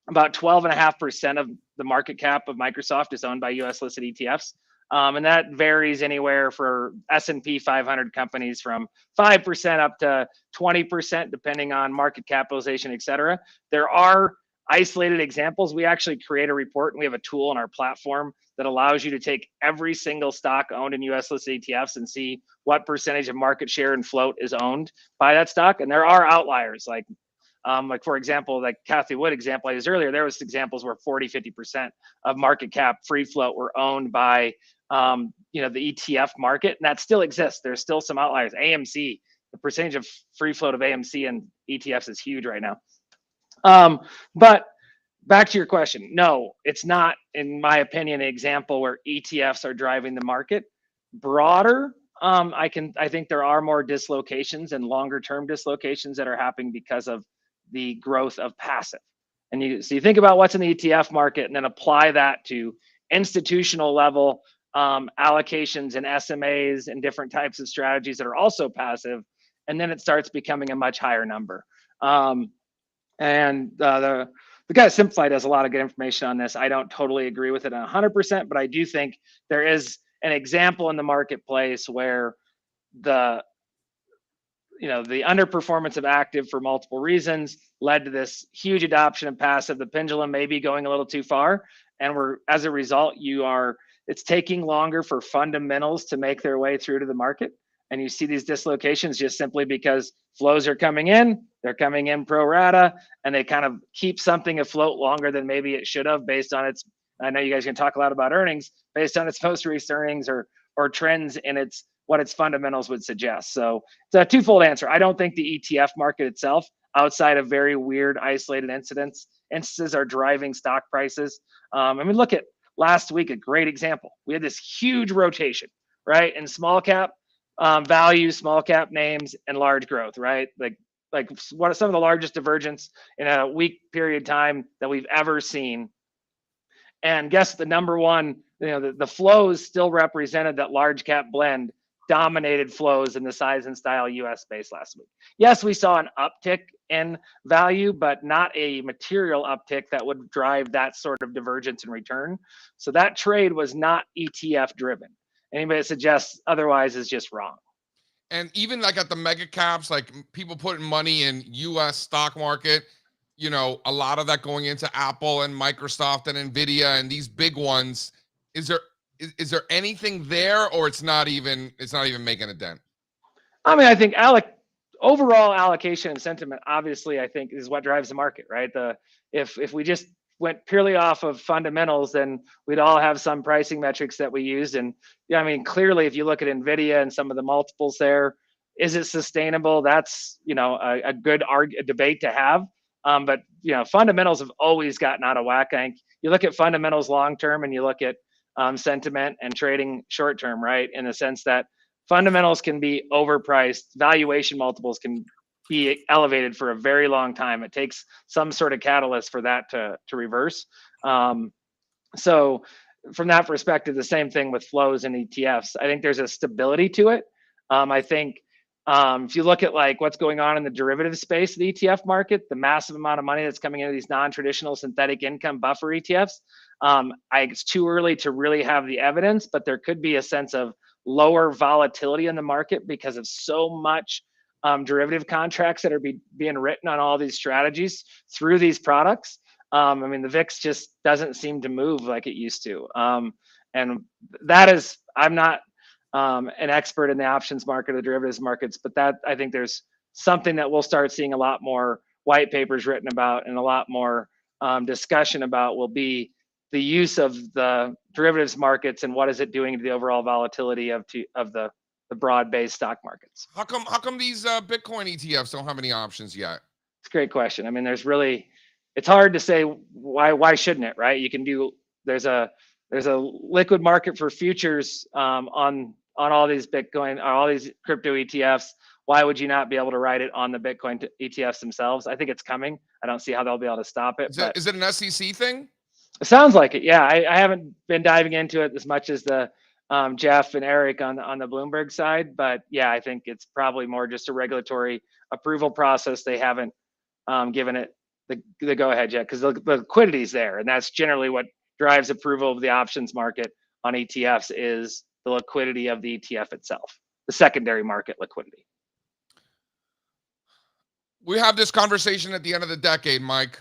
about 12.5% of the market cap of Microsoft is owned by US listed ETFs. And that varies anywhere for S&P 500 companies from 5% up to 20%, depending on market capitalization, et cetera. There are isolated examples. We actually create a report, and we have a tool on our platform that allows you to take every single stock owned in US listed ETFs and see what percentage of market share and float is owned by that stock. And there are outliers, like for example, like Kathy Wood example I used earlier, there was examples where 40-50% of market cap free float were owned by the ETF market, and that still exists. There's still some outliers. AMC, the percentage of free float of AMC and ETFs is huge right now. But back to your question, no, it's not, in my opinion, an example where ETFs are driving the market. Broader, I think there are more dislocations and longer term dislocations that are happening because of the growth of passive. And you think about what's in the ETF market and then apply that to institutional level allocations and SMAs and different types of strategies that are also passive, and then it starts becoming a much higher number. The guy at Simplified has a lot of good information on this. I don't totally agree with it 100%, but I do think there is an example in the marketplace where the underperformance of active for multiple reasons led to this huge adoption of passive. The pendulum may be going a little too far, and as a result, it's taking longer for fundamentals to make their way through to the market. And you see these dislocations just simply because flows are coming in, they're coming in pro rata, and they kind of keep something afloat longer than maybe it should have based on I know you guys can talk a lot about earnings, based on its most recent earnings or trends in what its fundamentals would suggest. So it's a twofold answer. I don't think the ETF market itself, outside of very weird isolated instances, are driving stock prices. Look at last week, a great example. We had this huge rotation, right? In small cap value, small cap names, and large growth, right? Like what are some of the largest divergence in a week period of time that we've ever seen? And guess the number one, the flows still represented that large cap blend dominated flows in the size and style US space last week. Yes, we saw an uptick in value, but not a material uptick that would drive that sort of divergence in return. So that trade was not ETF driven. Anybody that suggests otherwise is just wrong. And even like at the mega caps, like people putting money in US stock market, a lot of that going into Apple and Microsoft and Nvidia and these big ones. Is there anything there, or it's not even making a dent? I think overall allocation and sentiment, obviously, I think is what drives the market, right? If we just went purely off of fundamentals, then we'd all have some pricing metrics that we used. And clearly, if you look at Nvidia and some of the multiples there, is it sustainable? That's a good debate to have. But fundamentals have always gotten out of whack. I think you look at fundamentals long term, and you look at sentiment and trading short term, right? In the sense that fundamentals can be overpriced, valuation multiples can be elevated for a very long time. It takes some sort of catalyst for that to reverse. So from that perspective, the same thing with flows and ETFs. I think there's a stability to it. I think if you look at like what's going on in the derivative space of the ETF market, the massive amount of money that's coming into these non-traditional synthetic income buffer ETFs, it's too early to really have the evidence, but there could be a sense of lower volatility in the market because of so much derivative contracts that are being written on all these strategies through these products. I mean, the VIX just doesn't seem to move like it used to. And that is, I'm not an expert in the options market or the derivatives markets, but that I think there's something that we'll start seeing a lot more white papers written about and a lot more discussion about will be the use of the derivatives markets and what is it doing to the overall volatility of the broad-based stock markets. How come these Bitcoin ETFs don't have any options yet? It's a great question. I mean, it's hard to say why shouldn't it, right? You can do, there's a liquid market for futures on all these Bitcoin, or all these crypto ETFs. Why would you not be able to write it on the Bitcoin ETFs themselves? I think it's coming. I don't see how they'll be able to stop it. Is it an SEC thing? It sounds like it. Yeah, I haven't been diving into it as much as the Jeff and Eric on the Bloomberg side, but yeah, I think it's probably more just a regulatory approval process. They haven't given it the go ahead yet because the liquidity is there, and that's generally what drives approval of the options market on ETFs is the liquidity of the ETF itself, the secondary market liquidity. We have this conversation at the end of the decade, Mike,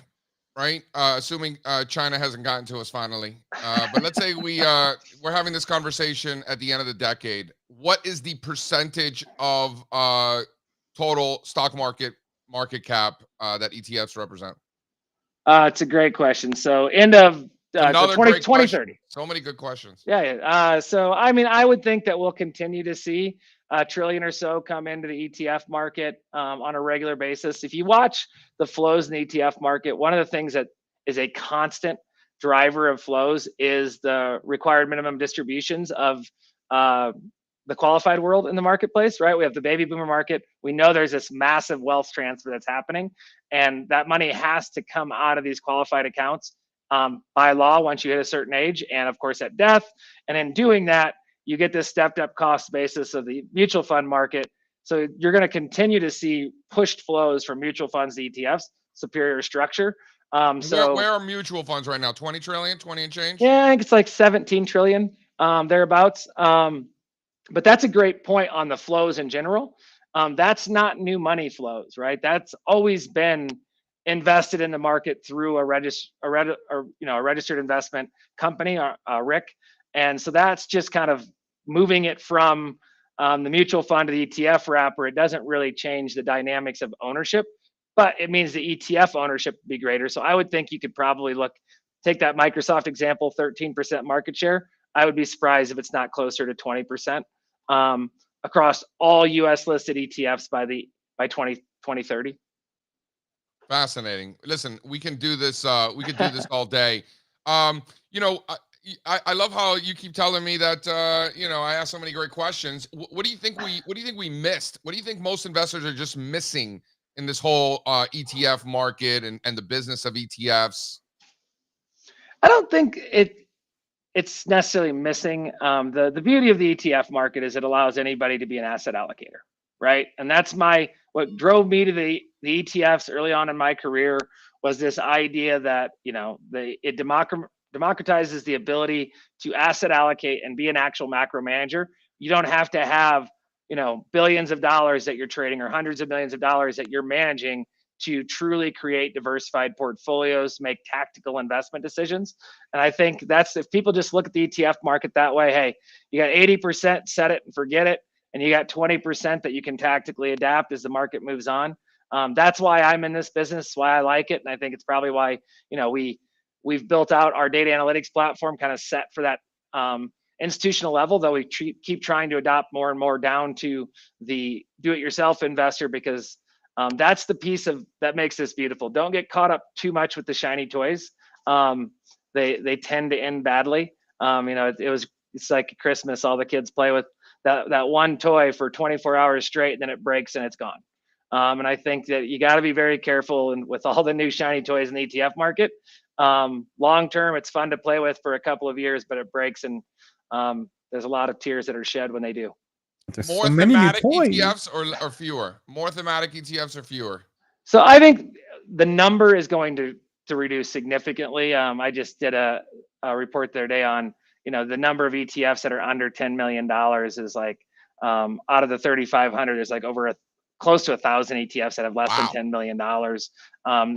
right? Assuming China hasn't gotten to us finally. But let's say we're having this conversation at the end of the decade. What is the percentage of total stock market cap that ETFs represent? It's a great question. So end of 2030. So many good questions. Yeah. So, I mean, I would think that we'll continue to see a trillion or so come into the ETF market on a regular basis. If you watch the flows in the ETF market, one of the things that is a constant driver of flows is the required minimum distributions of the qualified world in the marketplace, right? We have the baby boomer market. We know there's this massive wealth transfer that's happening, and that money has to come out of these qualified accounts by law once you hit a certain age, and of course at death. And in doing that, you get this stepped up cost basis of the mutual fund market. So you're going to continue to see pushed flows from mutual funds to ETFs, superior structure. So where are mutual funds right now? 20 trillion, 20 and change? Yeah, I think it's like 17 trillion thereabouts. But that's a great point on the flows in general. That's not new money flows, right? That's always been invested in the market through a registered investment company, RIC. And so that's just kind of moving it from the mutual fund to the ETF wrapper. It doesn't really change the dynamics of ownership, but it means the ETF ownership would be greater. So I would think you could probably take that Microsoft example, 13% market share. I would be surprised if it's not closer to 20% across all US listed ETFs by 2030. Fascinating. Listen, we can do this. We could do this all day. You know, I love how you keep telling me that. You know, I asked so many great questions. What do you think we missed? What do you think most investors are just missing in this whole ETF market and the business of ETFs? I don't think it's necessarily missing. The beauty of the ETF market is it allows anybody to be an asset allocator, right? And that's what drove me to the ETFs early on in my career was this idea that, you know, it democratizes the ability to asset allocate and be an actual macro manager. You don't have to have, you know, billions of dollars that you're trading or hundreds of millions of dollars that you're managing to truly create diversified portfolios, make tactical investment decisions. And I think if people just look at the ETF market that way, hey, you got 80% set it and forget it, and you got 20% that you can tactically adapt as the market moves on. That's why I'm in this business, why I like it. And I think it's probably why, you know, we've built out our data analytics platform kind of set for that institutional level, though we keep trying to adopt more and more down to the do-it-yourself investor, because that's the piece that makes this beautiful. Don't get caught up too much with the shiny toys. They tend to end badly. You know, it's like Christmas, all the kids play with that one toy for 24 hours straight, and then it breaks and it's gone. And I think that you got to be very careful, and with all the new shiny toys in the ETF market, long term, it's fun to play with for a couple of years, but it breaks, and there's a lot of tears that are shed when they do. There's More so many new thematic toys. ETFs or fewer? More thematic ETFs or fewer? So I think the number is going to reduce significantly. I just did a report the other day on, the number of ETFs that are under $10 million is like, out of the 3,500, there's like close to 1,000 ETFs that have less Wow. than $10 million.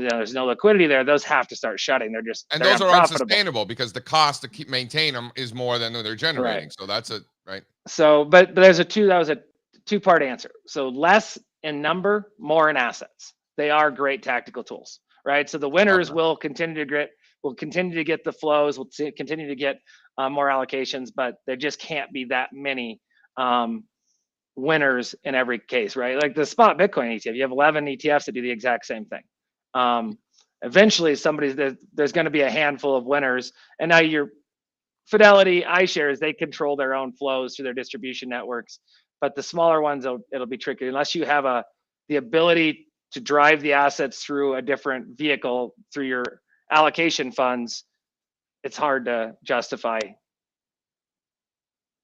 There's no liquidity there. Those have to start shutting. They're those are unprofitable. unsustainable because the cost to maintain them is more than they're generating. Right. So that's it, right? So, but that was a two-part answer. So less in number, more in assets. They are great tactical tools, right? So the winners will continue to get the flows, will continue to get more allocations, but there just can't be that many winners in every case, right? Like the spot Bitcoin ETF, you have 11 ETFs that do the exact same thing. Eventually, there's going to be a handful of winners, and now your Fidelity, iShares, they control their own flows through their distribution networks, but the smaller ones, it'll be tricky unless you have the ability to drive the assets through a different vehicle through your allocation funds. It's hard to justify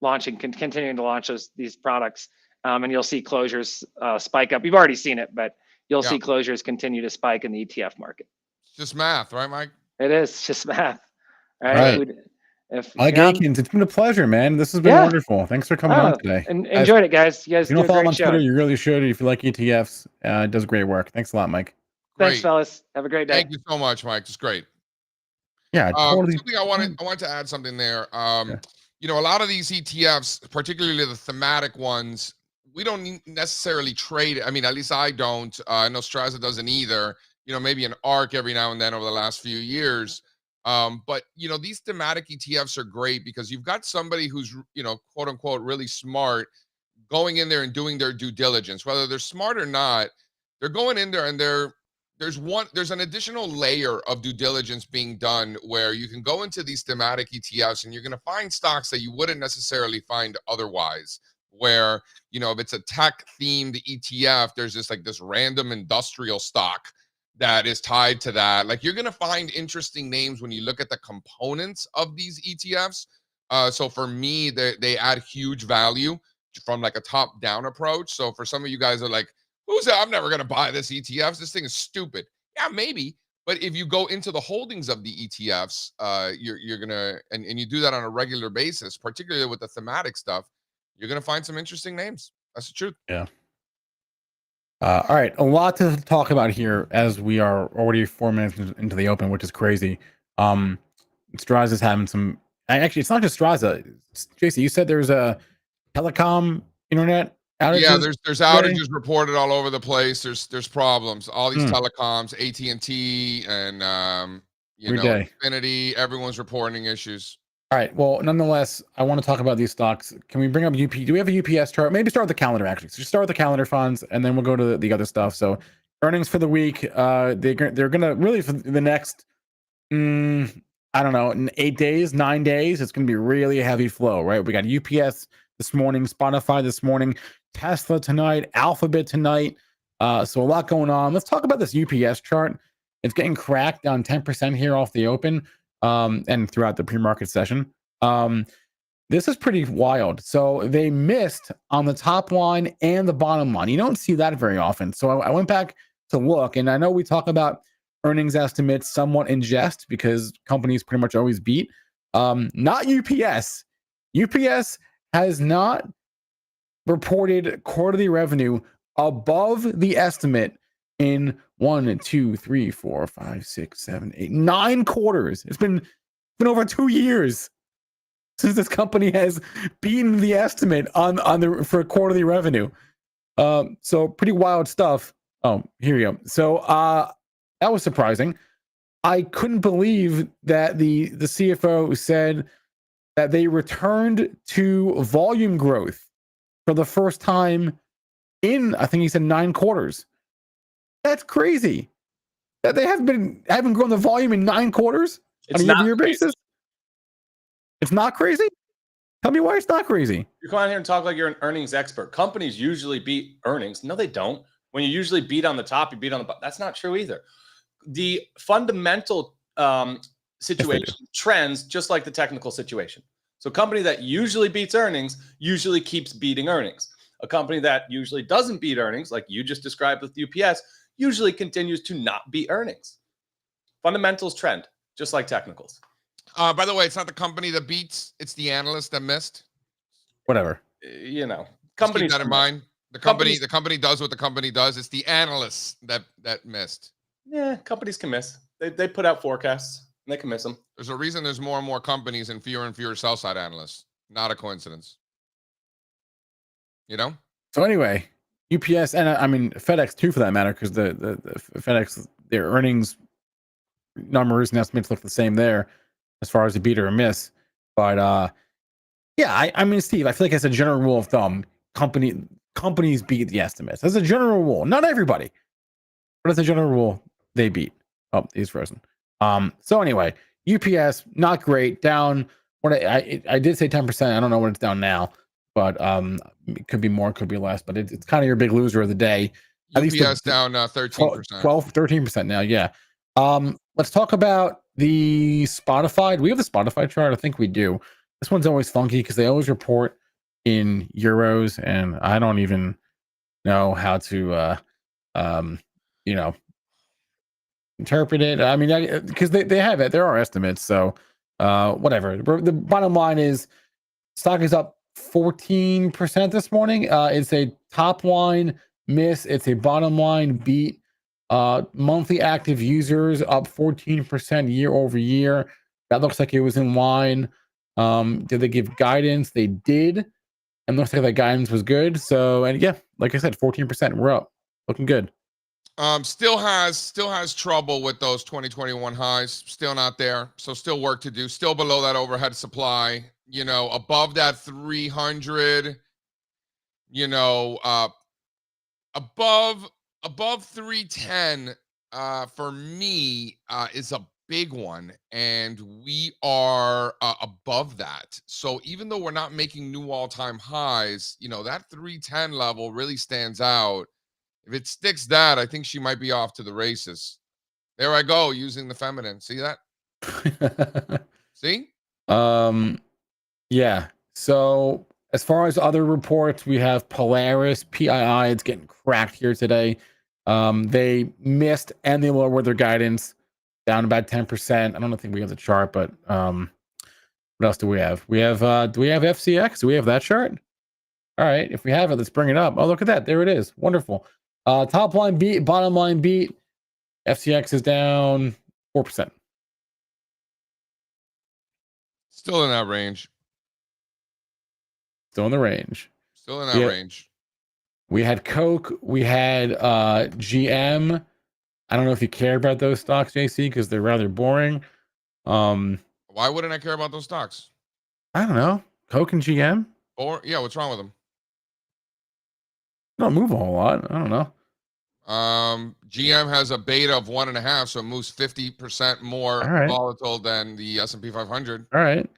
continuing to launch these products, and you'll see closures spike up. You've already seen it, but you'll see closures continue to spike in the ETF market. It's just math, right, Mike? It is just math, right? Akins, it's been a pleasure, man. This has been wonderful. Thanks for coming on today. And enjoyed it, guys. You guys do a follow him great on show. Twitter, you really should. If you like ETFs, it does great work. Thanks a lot, Mike. Thanks, fellas. Have a great day. Thank you so much, Mike. It's great. Yeah, totally. Something I wanted to add something there. A lot of these ETFs, particularly the thematic ones, we don't necessarily trade. I mean, at least I don't. I know Strazza doesn't either. Maybe an ARC every now and then over the last few years. But these thematic ETFs are great because you've got somebody who's, quote unquote, really smart going in there and doing their due diligence, whether they're smart or not. They're going in there and there's an additional layer of due diligence being done where you can go into these thematic ETFs and you're going to find stocks that you wouldn't necessarily find otherwise. Where, if it's a tech themed ETF, there's this random industrial stock that is tied to that. Like, you're going to find interesting names when you look at the components of these ETFs. So for me, they add huge value from a top down approach. So for some of you guys are like, I'm never going to buy this ETF. This thing is stupid. Yeah, maybe. But if you go into the holdings of the ETFs, you're going to, and you do that on a regular basis, particularly with the thematic stuff, you're going to find some interesting names. That's the truth. Yeah. All right. A lot to talk about here as we are already 4 minutes into the open, which is crazy. Strazza's having some, actually, it's not just Strazza. JC, you said there's a telecom internet outage. Yeah, there's outages reported all over the place. There's problems. All these telecoms, AT&T and Infinity, everyone's reporting issues. All right. Well, nonetheless, I want to talk about these stocks. Can we bring up UP? Do we have a UPS chart? Maybe start with the calendar, actually. So just start with the calendar funds, and then we'll go to the other stuff. So earnings for the week, they're going to really, for the next, I don't know, in 8 days, 9 days, it's going to be really a heavy flow, right? We got UPS this morning, Spotify this morning, Tesla tonight, Alphabet tonight. So a lot going on. Let's talk about this UPS chart. It's getting cracked down 10% here off the open. And throughout the pre-market session. This is pretty wild. So they missed on the top line and the bottom line. You don't see that very often. So I went back to look, and I know we talk about earnings estimates somewhat in jest because companies pretty much always beat. Not UPS. UPS has not reported quarterly revenue above the estimate in 1, 2, 3, 4, 5, 6, 7, 8, 9 quarters. It's been over 2 years since this company has beaten the estimate for quarterly revenue. So pretty wild stuff. Oh, here you go. So that was surprising. I couldn't believe that the CFO said that they returned to volume growth for the first time in, I think he said, 9 quarters. That's crazy. That they haven't grown the volume in 9 quarters on a year-to-year basis. It's not crazy. Tell me why it's not crazy. You come on here and talk like you're an earnings expert. Companies usually beat earnings. No, they don't. When you usually beat on the top, you beat on the bottom. That's not true either. The fundamental situation trends just like the technical situation. So a company that usually beats earnings usually keeps beating earnings. A company that usually doesn't beat earnings, like you just described with UPS, usually continues to not beat earnings. Fundamentals trend, just like technicals. By the way, it's not the company that beats; it's the analyst that missed. Whatever. You know, Companies keep that in mind. The company does what the company does. It's the analysts that missed. Yeah, companies can miss. They put out forecasts and they can miss them. There's a reason there's more and more companies and fewer sell side analysts. Not a coincidence. You know. So anyway, UPS and I mean FedEx too, for that matter, because the FedEx, their earnings numbers and estimates look the same there as far as a beat or a miss. But yeah, I mean, Steve, I feel like as a general rule of thumb, companies beat the estimates. As a general rule, not everybody, but as a general rule, they beat. Oh, he's frozen. So anyway, UPS not great, down. What I did say 10%. I don't know what it's down now, but it could be more, could be less. But it's kind of your big loser of the day. UPS down 13%, 13% now. Yeah. Let's talk about the Spotify. Do we have the Spotify chart? I think we do. This one's always funky because they always report in euros, and I don't even know how to, interpret it. I mean, because they have it. There are estimates, so whatever. The bottom line is, stock is up 14% this morning. It's a top line miss. It's a bottom line beat. Monthly active users up 14% year over year. That looks like it was in line. Did they give guidance? They did, and looks like that guidance was good. So, and yeah, like I said, 14%. We're up, looking good. Still has trouble with those 2021 highs. Still not there. So still work to do. Still below that overhead supply. You know, above that 300. You know, above 310 for me is a big one, and we are above that. So even though we're not making new all-time highs, you know, that 310 level really stands out. If it sticks that, I think she might be off to the races. There I go, using the feminine. See that? See? Yeah. So as far as other reports, we have Polaris, PII. It's getting cracked here today. They missed and they lowered their guidance down about 10%. I don't think we have the chart, but what else do we have? We have do we have FCX? Do we have that chart? All right. If we have it, let's bring it up. Oh, look at that. There it is. Wonderful. Top line beat, bottom line beat. FCX is down 4%. Still in that range. Still in the range. Still in that range. We had Coke. We had GM. I don't know if you care about those stocks, JC, because they're rather boring. Why wouldn't I care about those stocks? I don't know. Coke and GM? Or yeah, what's wrong with them? Don't move a whole lot. I don't know. GM has a beta of 1.5, so it moves 50% more volatile than the S&P 500. All right.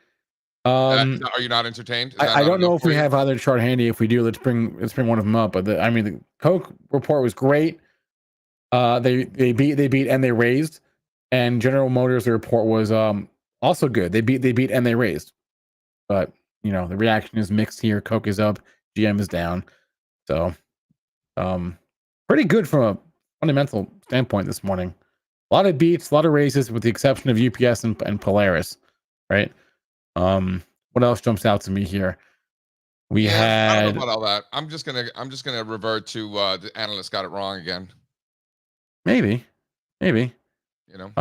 Are you not entertained? I don't know if we have either chart handy. If we do, let's bring one of them up. But the Coke report was great. They beat and they raised. And General Motors, the report was also good. They beat and they raised. But you know, the reaction is mixed here. Coke is up, GM is down. So pretty good from a fundamental standpoint this morning. A lot of beats, a lot of raises, with the exception of UPS and Polaris, right? What else jumps out to me here? We had. I don't know about all that. I'm just gonna revert to the analyst got it wrong again. Maybe. You know.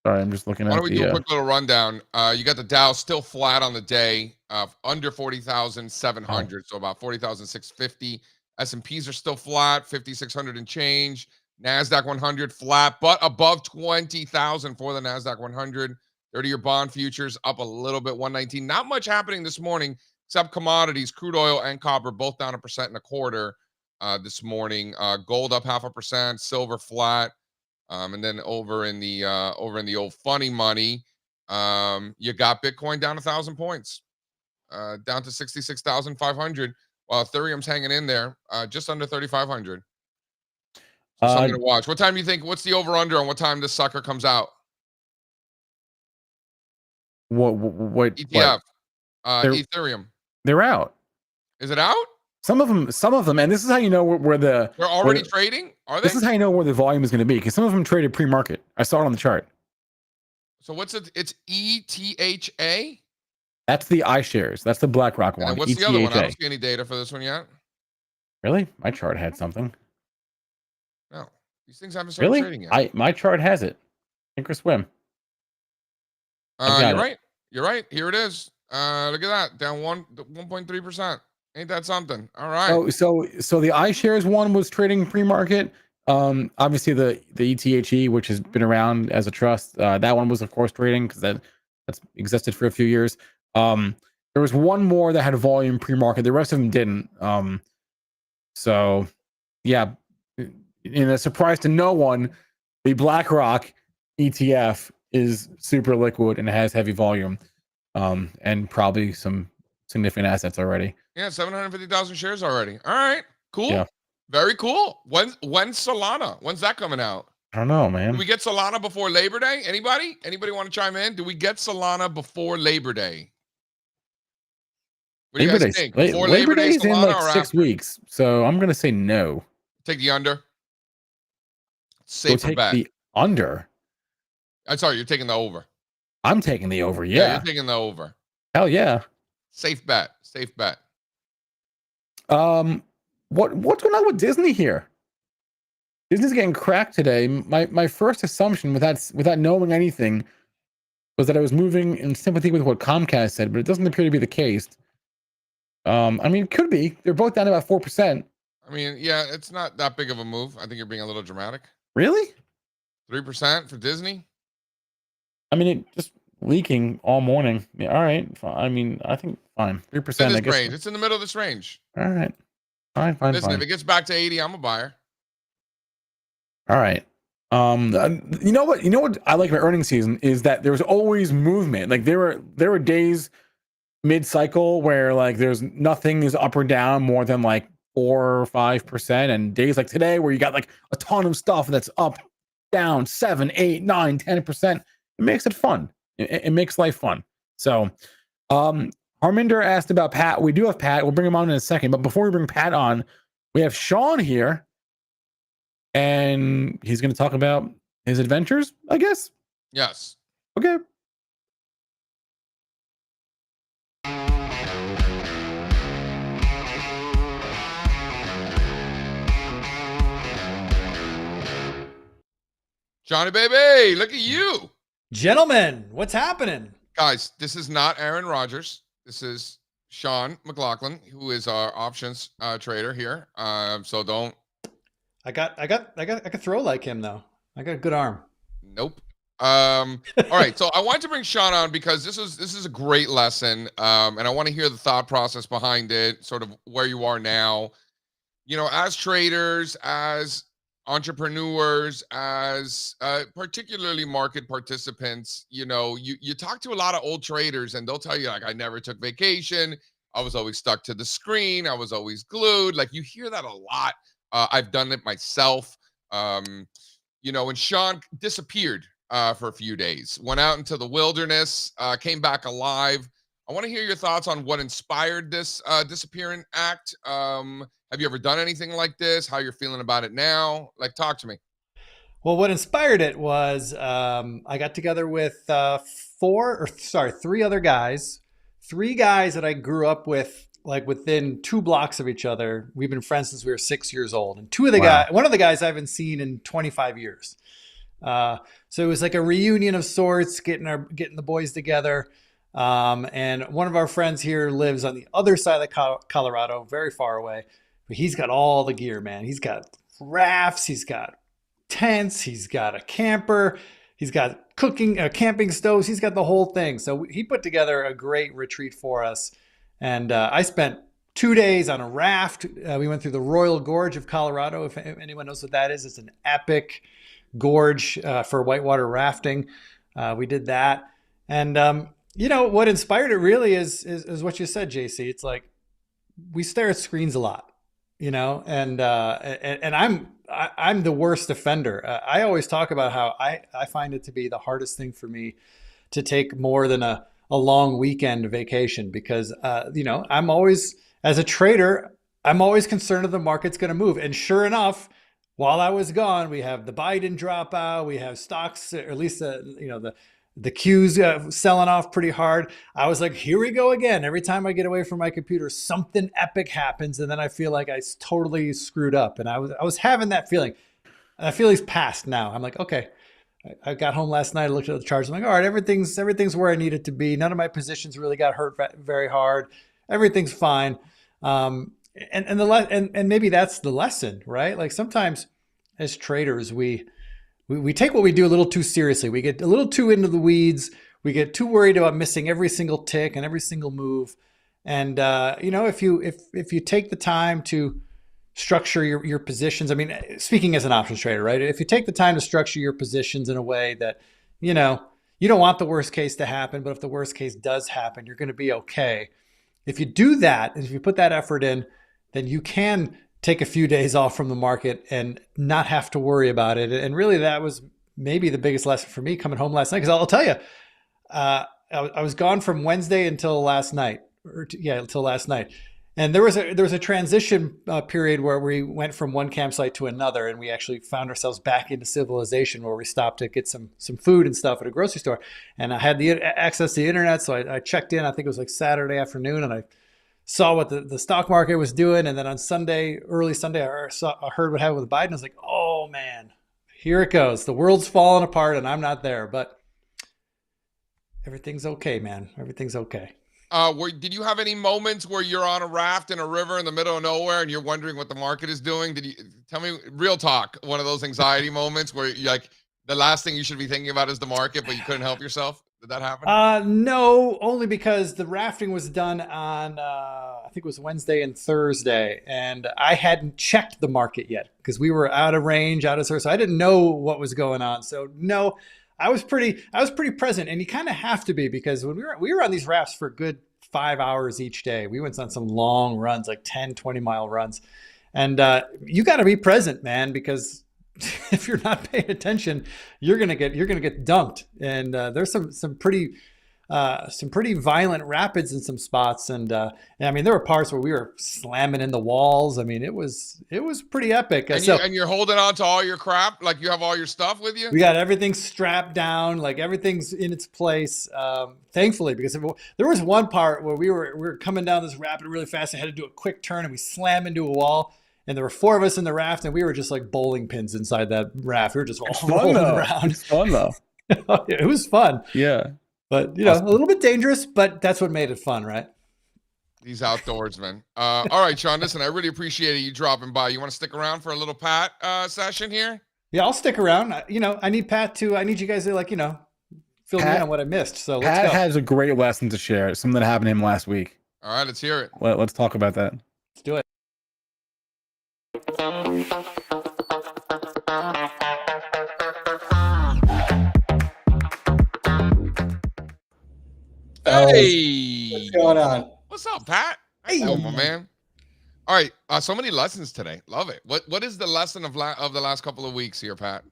Sorry, I'm just looking at. Why don't we do a quick little rundown? You got the Dow still flat on the day, under 40,700, so about 40,650. S&Ps are still flat, 5,600 and change. NASDAQ 100 flat, but above 20,000 for the NASDAQ 100. 30-year bond futures up a little bit, 119. Not much happening this morning, except commodities, crude oil and copper, both down 1.25% this morning. Gold up 0.5%, silver flat. And then over in the old funny money, You got Bitcoin down 1,000 points, down to 66,500, while Ethereum's hanging in there, just under 3,500. So something to watch. What time do you think? What's the over under on what time this sucker comes out? What ETF, They're- Ethereum. They're out. Is it out? Some of them, and this is how you know where They're already trading. Are they? This is how you know where the volume is going to be, because some of them traded pre-market. I saw it on the chart. So what's it? It's ETHA. That's the iShares. That's the BlackRock one. And what's the other one? I don't see any data for this one yet. Really? My chart had something. No, these things haven't started trading yet. My chart has it. Sink or swim. You're right. You're right. Here it is. Look at that, down 1.3%. Ain't that something? All right. Oh, so the iShares one was trading pre-market. Obviously the ETHE, which has been around as a trust, that one was of course trading because that's existed for a few years. There was one more that had volume pre-market. The rest of them didn't. So yeah, in a surprise to no one, the BlackRock ETF is super liquid and has heavy volume, and probably some significant assets already. Yeah, 750,000 shares already. All right, cool. Yeah. Very cool. When's Solana? When's that coming out? I don't know, man. Do we get Solana before Labor Day? Anybody want to chime in? Do we get Solana before Labor Day? What do you guys think? Before Labor Day is in Solana like or 6 after? weeks, so I'm gonna say no. Take the under. Go Safer take bet. the under. I'm sorry, you're taking the over. I'm taking the over. Yeah, Yeah. you're taking the over. Hell yeah. Safe bet. Safe bet. What's going on with Disney here? Disney's getting cracked today. My first assumption without knowing anything was that I was moving in sympathy with what Comcast said, but it doesn't appear to be the case. I mean, it could be. They're both down about 4%. I mean, yeah, it's not that big of a move. I think you're being a little dramatic. Really? 3% for Disney? I mean, it just leaking all morning. Yeah, all right. I mean, I think fine. 3%. It's in I this guess. range. It's in the middle of this range. All right. Fine. Listen, if it gets back to 80, I'm a buyer. All right. You know what I like about earnings season is that there was always movement. Like there were days mid-cycle where like there's nothing is up or down more than like 4 or 5%, and days like today where you got like a ton of stuff that's up, down 7, 8, 9, 10%. It makes it fun. It makes life fun. So Harminder asked about Pat. We do have Pat. We'll bring him on in a second. But before we bring Pat on, we have Sean here. And he's going to talk about his adventures, I guess. Yes. Okay. Johnny baby, look at you. Gentlemen, what's happening? Guys, this is not Aaron Rodgers. This is Sean McLaughlin, who is our options trader here. So don't. I could throw like him though. I got a good arm. Nope. All right. So I wanted to bring Sean on because this is a great lesson. And I want to hear the thought process behind it, sort of where you are now. You know, as traders, as entrepreneurs, as particularly market participants, you know, you talk to a lot of old traders and they'll tell you like, I never took vacation. I was always stuck to the screen. I was always glued. Like you hear that a lot. I've done it myself. You know, and Sean disappeared for a few days, went out into the wilderness, came back alive. I want to hear your thoughts on what inspired this disappearing act. Have you ever done anything like this? How you're feeling about it now? Like, talk to me. Well, what inspired it was I got together with three other guys, 3 guys that I grew up with, like within 2 blocks of each other. We've been friends since we were 6 years old, and one of the guys I haven't seen in 25 years. So it was like a reunion of sorts, getting the boys together. And one of our friends here lives on the other side of Colorado, very far away. But he's got all the gear, man. He's got rafts, he's got tents, he's got a camper, he's got camping stoves, he's got the whole thing. So he put together a great retreat for us. And I spent 2 days on a raft. We went through the Royal Gorge of Colorado. If anyone knows what that is, it's an epic gorge for whitewater rafting. We did that. And what inspired it really is what you said, JC. It's like we stare at screens a lot, and I'm the worst offender. I always talk about how I find it to be the hardest thing for me to take more than a long weekend vacation because I'm always, as a trader, I'm always concerned that the market's going to move. And sure enough, while I was gone, we have the Biden dropout, we have stocks, or at least the Qs selling off pretty hard. I was like, here we go again. Every time I get away from my computer, something epic happens, and then I feel like I totally screwed up. And I was having that feeling. And that feeling's passed now. I'm like, okay. I got home last night. I looked at the charts. I'm like, all right, everything's where I need it to be. None of my positions really got hurt very hard. Everything's fine. And maybe that's the lesson, right? Like sometimes as traders, we take what we do a little too seriously. We get a little too into the weeds. We get too worried about missing every single tick and every single move. And if you take the time to structure your positions. I mean, speaking as an options trader, right? If you take the time to structure your positions in a way that, you don't want the worst case to happen, but if the worst case does happen, you're going to be okay. If you do that, and if you put that effort in, then you can take a few days off from the market and not have to worry about it. And really that was maybe the biggest lesson for me coming home last night. Because I'll tell you, I was gone from Wednesday until last night, until last night. And there was a transition period where we went from one campsite to another, and we actually found ourselves back into civilization where we stopped to get some food and stuff at a grocery store. And I had the access to the internet, so I checked in. I think it was like Saturday afternoon, and I saw what the stock market was doing. And then on Sunday, early Sunday, I heard what happened with Biden. I was like, oh man, here it goes. The world's falling apart, and I'm not there. But everything's okay, man. Everything's okay. Did you have any moments where you're on a raft in a river in the middle of nowhere and you're wondering what the market is doing? Did you tell me real talk? One of those anxiety moments where you're like the last thing you should be thinking about is the market, but you couldn't help yourself. Did that happen? No, only because the rafting was done on, I think it was Wednesday and Thursday, and I hadn't checked the market yet because we were out of range, out of source. So I didn't know what was going on. So no. I was pretty present, and you kind of have to be because when we were on these rafts for a good 5 hours each day. We went on some long runs, like 10, 20-mile runs. And you got to be present, man, because if you're not paying attention, you're going to get dumped. And there's some pretty violent rapids in some spots. And I mean, there were parts where we were slamming in the walls. I mean, it was pretty epic. And you're holding on to all your crap, like you have all your stuff with you. We got everything strapped down, like everything's in its place. Thankfully, because there was one part where we were coming down this rapid really fast and had to do a quick turn, and we slammed into a wall. And there were 4 of us in the raft, and we were just like bowling pins inside that raft. We were just all rolling around. It's fun though. It was fun. Yeah. But, a little bit dangerous, but that's what made it fun, right? These outdoorsmen. All right, Sean, listen, I really appreciate you dropping by. You want to stick around for a little Pat session here? Yeah, I'll stick around. I need you guys to, fill me in on what I missed. So let's go. Pat has a great lesson to share, something that happened to him last week. All right, let's hear it. Let's talk about that. Let's do it. Hey, what's going on? What's up, Pat? Hey, my man. All right, so many lessons today. Love it. What is the lesson of the last couple of weeks here, Pat?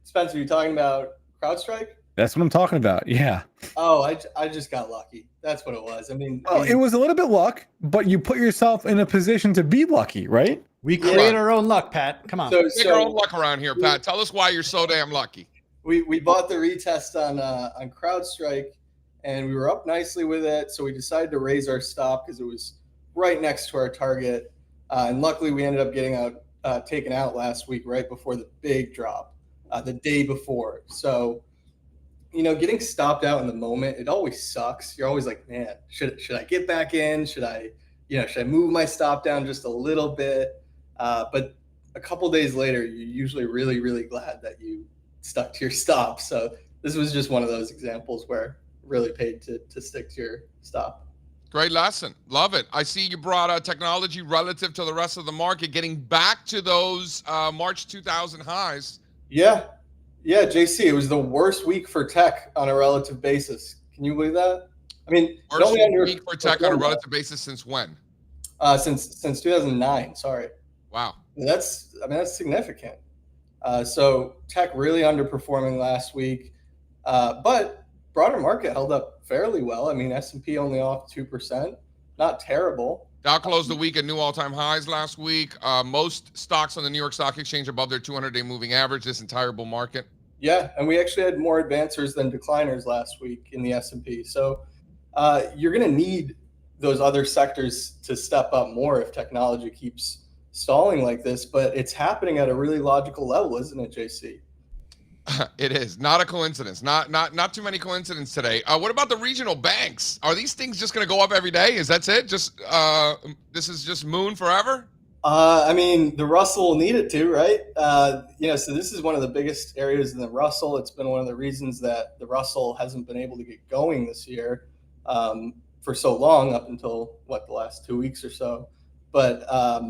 Spencer, you talking about CrowdStrike? That's what I'm talking about. Yeah. Oh, I just got lucky. That's what it was. I mean, it was a little bit luck, but you put yourself in a position to be lucky, right? We create our own luck, Pat. Come on. Make our own luck around here, Pat. Tell us why you're so damn lucky. We bought the retest on CrowdStrike, and we were up nicely with it. So we decided to raise our stop because it was right next to our target. And luckily, we ended up getting taken out last week, right before the big drop, the day before. So, getting stopped out in the moment, it always sucks. You're always like, man, should I get back in? Should I move my stop down just a little bit? But a couple days later, you're usually really, really glad that you stuck to your stop. So this was just one of those examples where really paid to stick to your stop. Great lesson. Love it. I see you brought technology relative to the rest of the market, getting back to those March 2000 highs. Yeah. Yeah, JC, it was the worst week for tech on a relative basis. Can you believe that? I mean, Worst week for tech on a relative basis since when? Since 2009. Sorry. Wow. That's significant. So tech really underperforming last week, but broader market held up fairly well. I mean, S&P only off 2%, not terrible. Dow closed the week at new all-time highs last week. Most stocks on the New York Stock Exchange above their 200-day moving average this entire bull market. Yeah, and we actually had more advancers than decliners last week in the S&P. So you're going to need those other sectors to step up more if technology keeps stalling like this. But it's happening at a really logical level, isn't it, JC? It is not a coincidence. Not too many coincidences today. What about the regional banks? Are these things just going to go up every day? Is that it? Just this is just moon forever? I mean, the Russell will need it to, right? So this is one of the biggest areas in the Russell. It's been one of the reasons that the Russell hasn't been able to get going this year for so long, up until the last 2 weeks or so. But I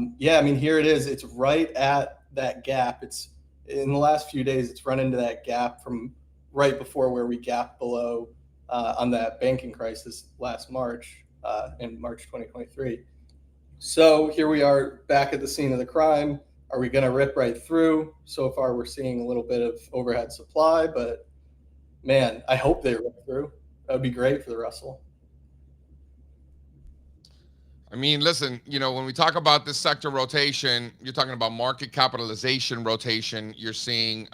mean, here it is. It's right at that gap. It's in the last few days, it's run into that gap from right before where we gapped below on that banking crisis last March, in March 2023. So here we are back at the scene of the crime. Are we going to rip right through? So far, we're seeing a little bit of overhead supply, but man, I hope they rip through. That would be great for the Russell. I mean, listen, when we talk about this sector rotation, you're talking about market capitalization rotation. You're seeing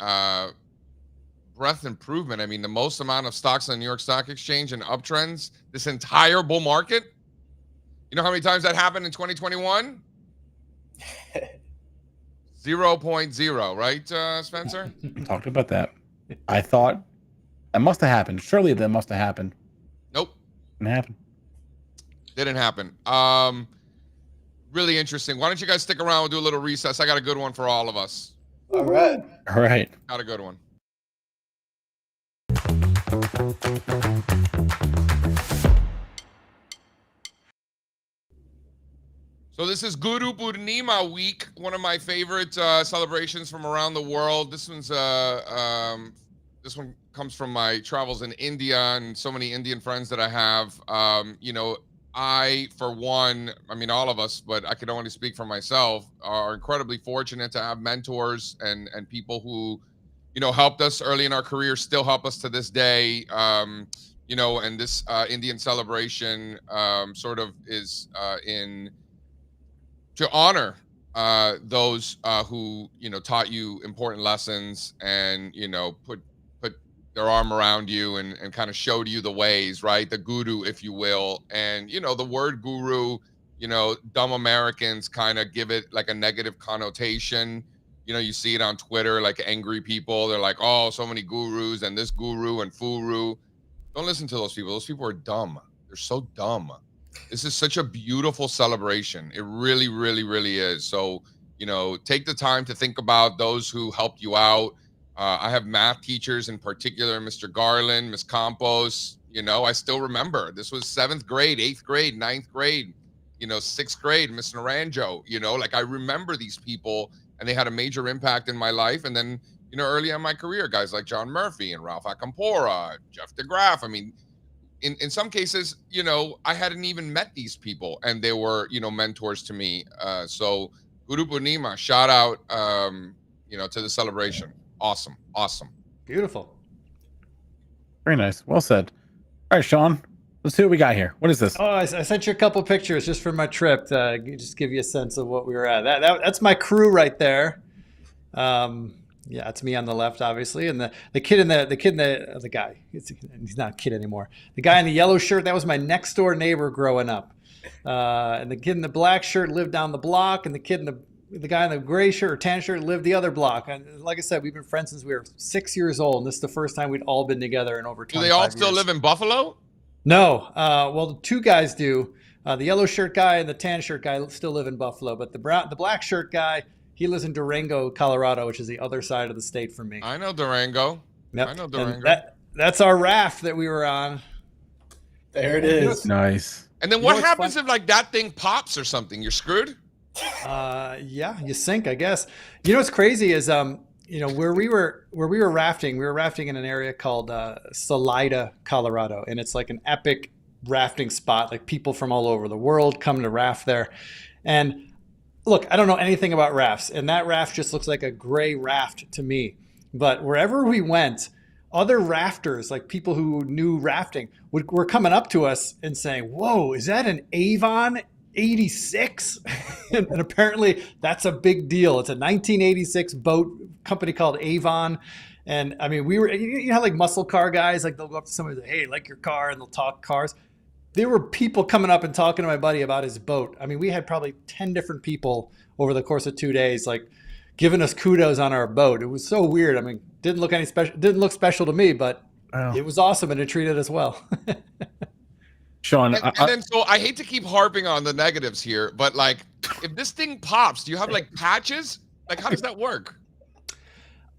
breadth improvement. I mean, the most amount of stocks on the New York Stock Exchange and uptrends this entire bull market. You know how many times that happened in 2021? 0.0, right, Spencer? Talked about that. I thought that must have happened. Surely that must have happened. Nope. Didn't happen. Didn't happen. Really interesting. Why don't you guys stick around? We'll do a little recess. I got a good one for all of us. All right. All right. Got a good one. So this is Guru Purnima week, one of my favorite celebrations from around the world. This one comes from my travels in India and so many Indian friends that I have. I, for one, I mean, all of us, but I could only speak for myself, are incredibly fortunate to have mentors and people who, helped us early in our career, still help us to this day. And this Indian celebration sort of is to honor those who taught you important lessons and put their arm around you and kind of showed you the ways, right? The guru, if you will. And the word guru, dumb Americans kind of give it like a negative connotation. You see it on Twitter, like angry people. They're like, oh, so many gurus and this guru and furu. Don't listen to those people. Those people are dumb. They're so dumb. This is such a beautiful celebration. It really, really, really is. So, take the time to think about those who helped you out. I have math teachers in particular, Mr. Garland, Miss Campos. I still remember this was 7th grade, 8th grade, 9th grade, 6th grade, Miss Naranjo. I remember these people and they had a major impact in my life. And then, early in my career, guys like John Murphy and Ralph Acampora, Jeff DeGraff. I mean, in some cases, I hadn't even met these people and they were, mentors to me. So Guru Purnima, shout out, to the celebration. Awesome. Beautiful. Very nice. Well said. All right, Sean, let's see what we got here. What is this? Oh, I sent you a couple pictures just for my trip to just give you a sense of what we were at. That's my crew right there. Yeah, it's me on the left, obviously, and the guy. He's not a kid anymore. The guy in the yellow shirt, that was my next door neighbor growing up. And the kid in the black shirt lived down the block, and the guy in the gray shirt or tan shirt lived the other block. And like I said, we've been friends since we were 6 years old, and this is the first time we'd all been together in over 25 years. Do they all still live in Buffalo? No. Well, the two guys do. The yellow shirt guy and the tan shirt guy still live in Buffalo, but the black shirt guy, he lives in Durango, Colorado, which is the other side of the state from me. I know Durango. Yep. I know Durango. That's our raft that we were on. There it is. Nice. And then what happens if that thing pops or something? You're screwed? Yeah, you sink, I guess. What's crazy is you know, where we were rafting, we were rafting in an area called Salida, Colorado, and it's like an epic rafting spot. Like people from all over the world come to raft there. And look, I don't know anything about rafts, and that raft just looks like a gray raft to me. But wherever we went, other rafters, like people who knew rafting, were coming up to us and saying, "Whoa, is that an Avon 86?" and apparently that's a big deal. It's a 1986 boat company called Avon. And I mean, we were, you know, like muscle car guys, like they'll go up to somebody and say, "Hey, like your car," and they'll talk cars. There were people coming up and talking to my buddy about his boat. I mean, we had probably 10 different people over the course of 2 days, like giving us kudos on our boat. It was so weird. I mean, didn't look special to me, but it was awesome and it treated us well. Sean, and then so I hate to keep harping on the negatives here, but like if this thing pops, do you have like patches? Like how does that work?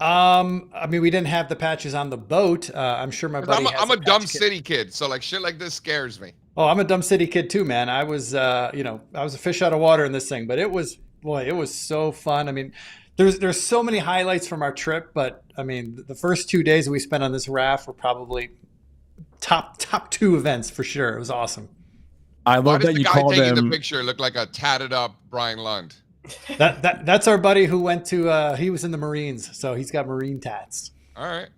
I mean, we didn't have the patches on the boat. I'm sure my buddy. I'm a dumb city kid, so like shit like this scares me. Oh, I'm a dumb city kid too, man. I was, I was a fish out of water in this thing, but it was so fun. I mean, there's so many highlights from our trip, but I mean, the first 2 days we spent on this raft were probably top 2 events for sure. It was awesome. I love that you call them. The guy taking the picture looked like a tatted up Brian Lund. That's our buddy who went to. He was in the Marines, so he's got Marine tats. All right.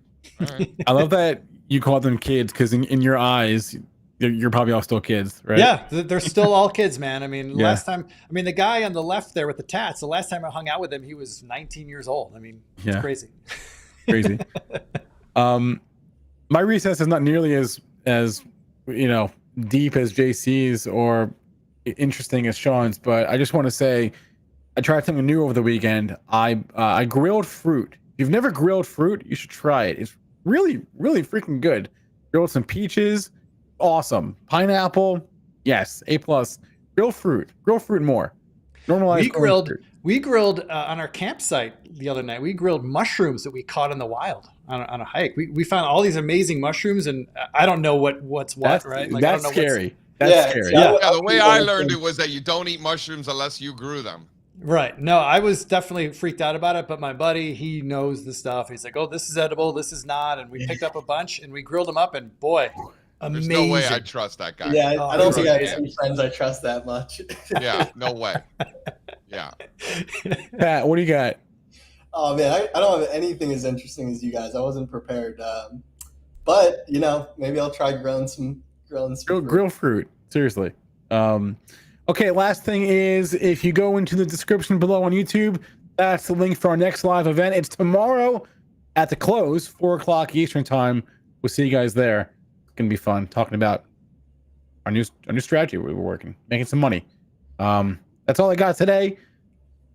I love that you call them kids because in your eyes, you're probably all still kids, right? Yeah, they're still all kids, man. I mean, last time, the guy on the left there with the tats, the last time I hung out with him, he was 19 years old. I mean, it's crazy. Crazy. My recess is not nearly as deep as JC's or interesting as Sean's, but I just want to say I tried something new over the weekend. I grilled fruit. If you've never grilled fruit, you should try it. It's really, really freaking good. Grilled some peaches. Awesome. Pineapple, yes, A+. Grilled fruit more. Normalized. We grilled on our campsite the other night. We grilled mushrooms that we caught in the wild on a hike. We found all these amazing mushrooms, and I don't know what's what, right? Like, that's scary. That's scary. Yeah, the way I learned it was that you don't eat mushrooms unless you grew them. Right. No, I was definitely freaked out about it, but my buddy, he knows the stuff. He's like, "Oh, this is edible. This is not." And we picked up a bunch and we grilled them up, and boy, amazing. There's no way I trust that guy. Yeah, I don't think I have any friends I trust that much. Yeah, no way. Yeah. Pat, what do you got? Oh man, I don't have anything as interesting as you guys. I wasn't prepared, but maybe I'll try grilling some grill fruit. Seriously. Okay, last thing is if you go into the description below on YouTube, that's the link for our next live event. It's tomorrow at the close, 4:00 Eastern time. We'll see you guys there. It's gonna be fun talking about our new strategy we were working, making some money. That's all I got today.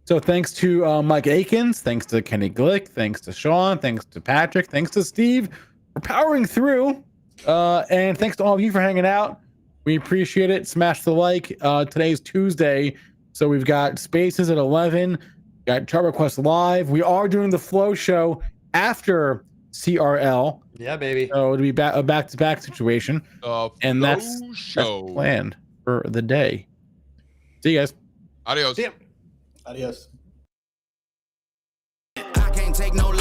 So thanks to Mike Akins, thanks to Kenny Glick, thanks to Sean, thanks to Patrick, thanks to Steve for powering through, and thanks to all of you for hanging out. We appreciate it. Smash the like. Today's Tuesday, so we've got Spaces at 11. Got Chart Request Live. We are doing the Flow Show after CRL. Yeah, baby. So it'll be a back-to-back situation, and that's planned for the day. See you guys. Adios. Adios. I can't take no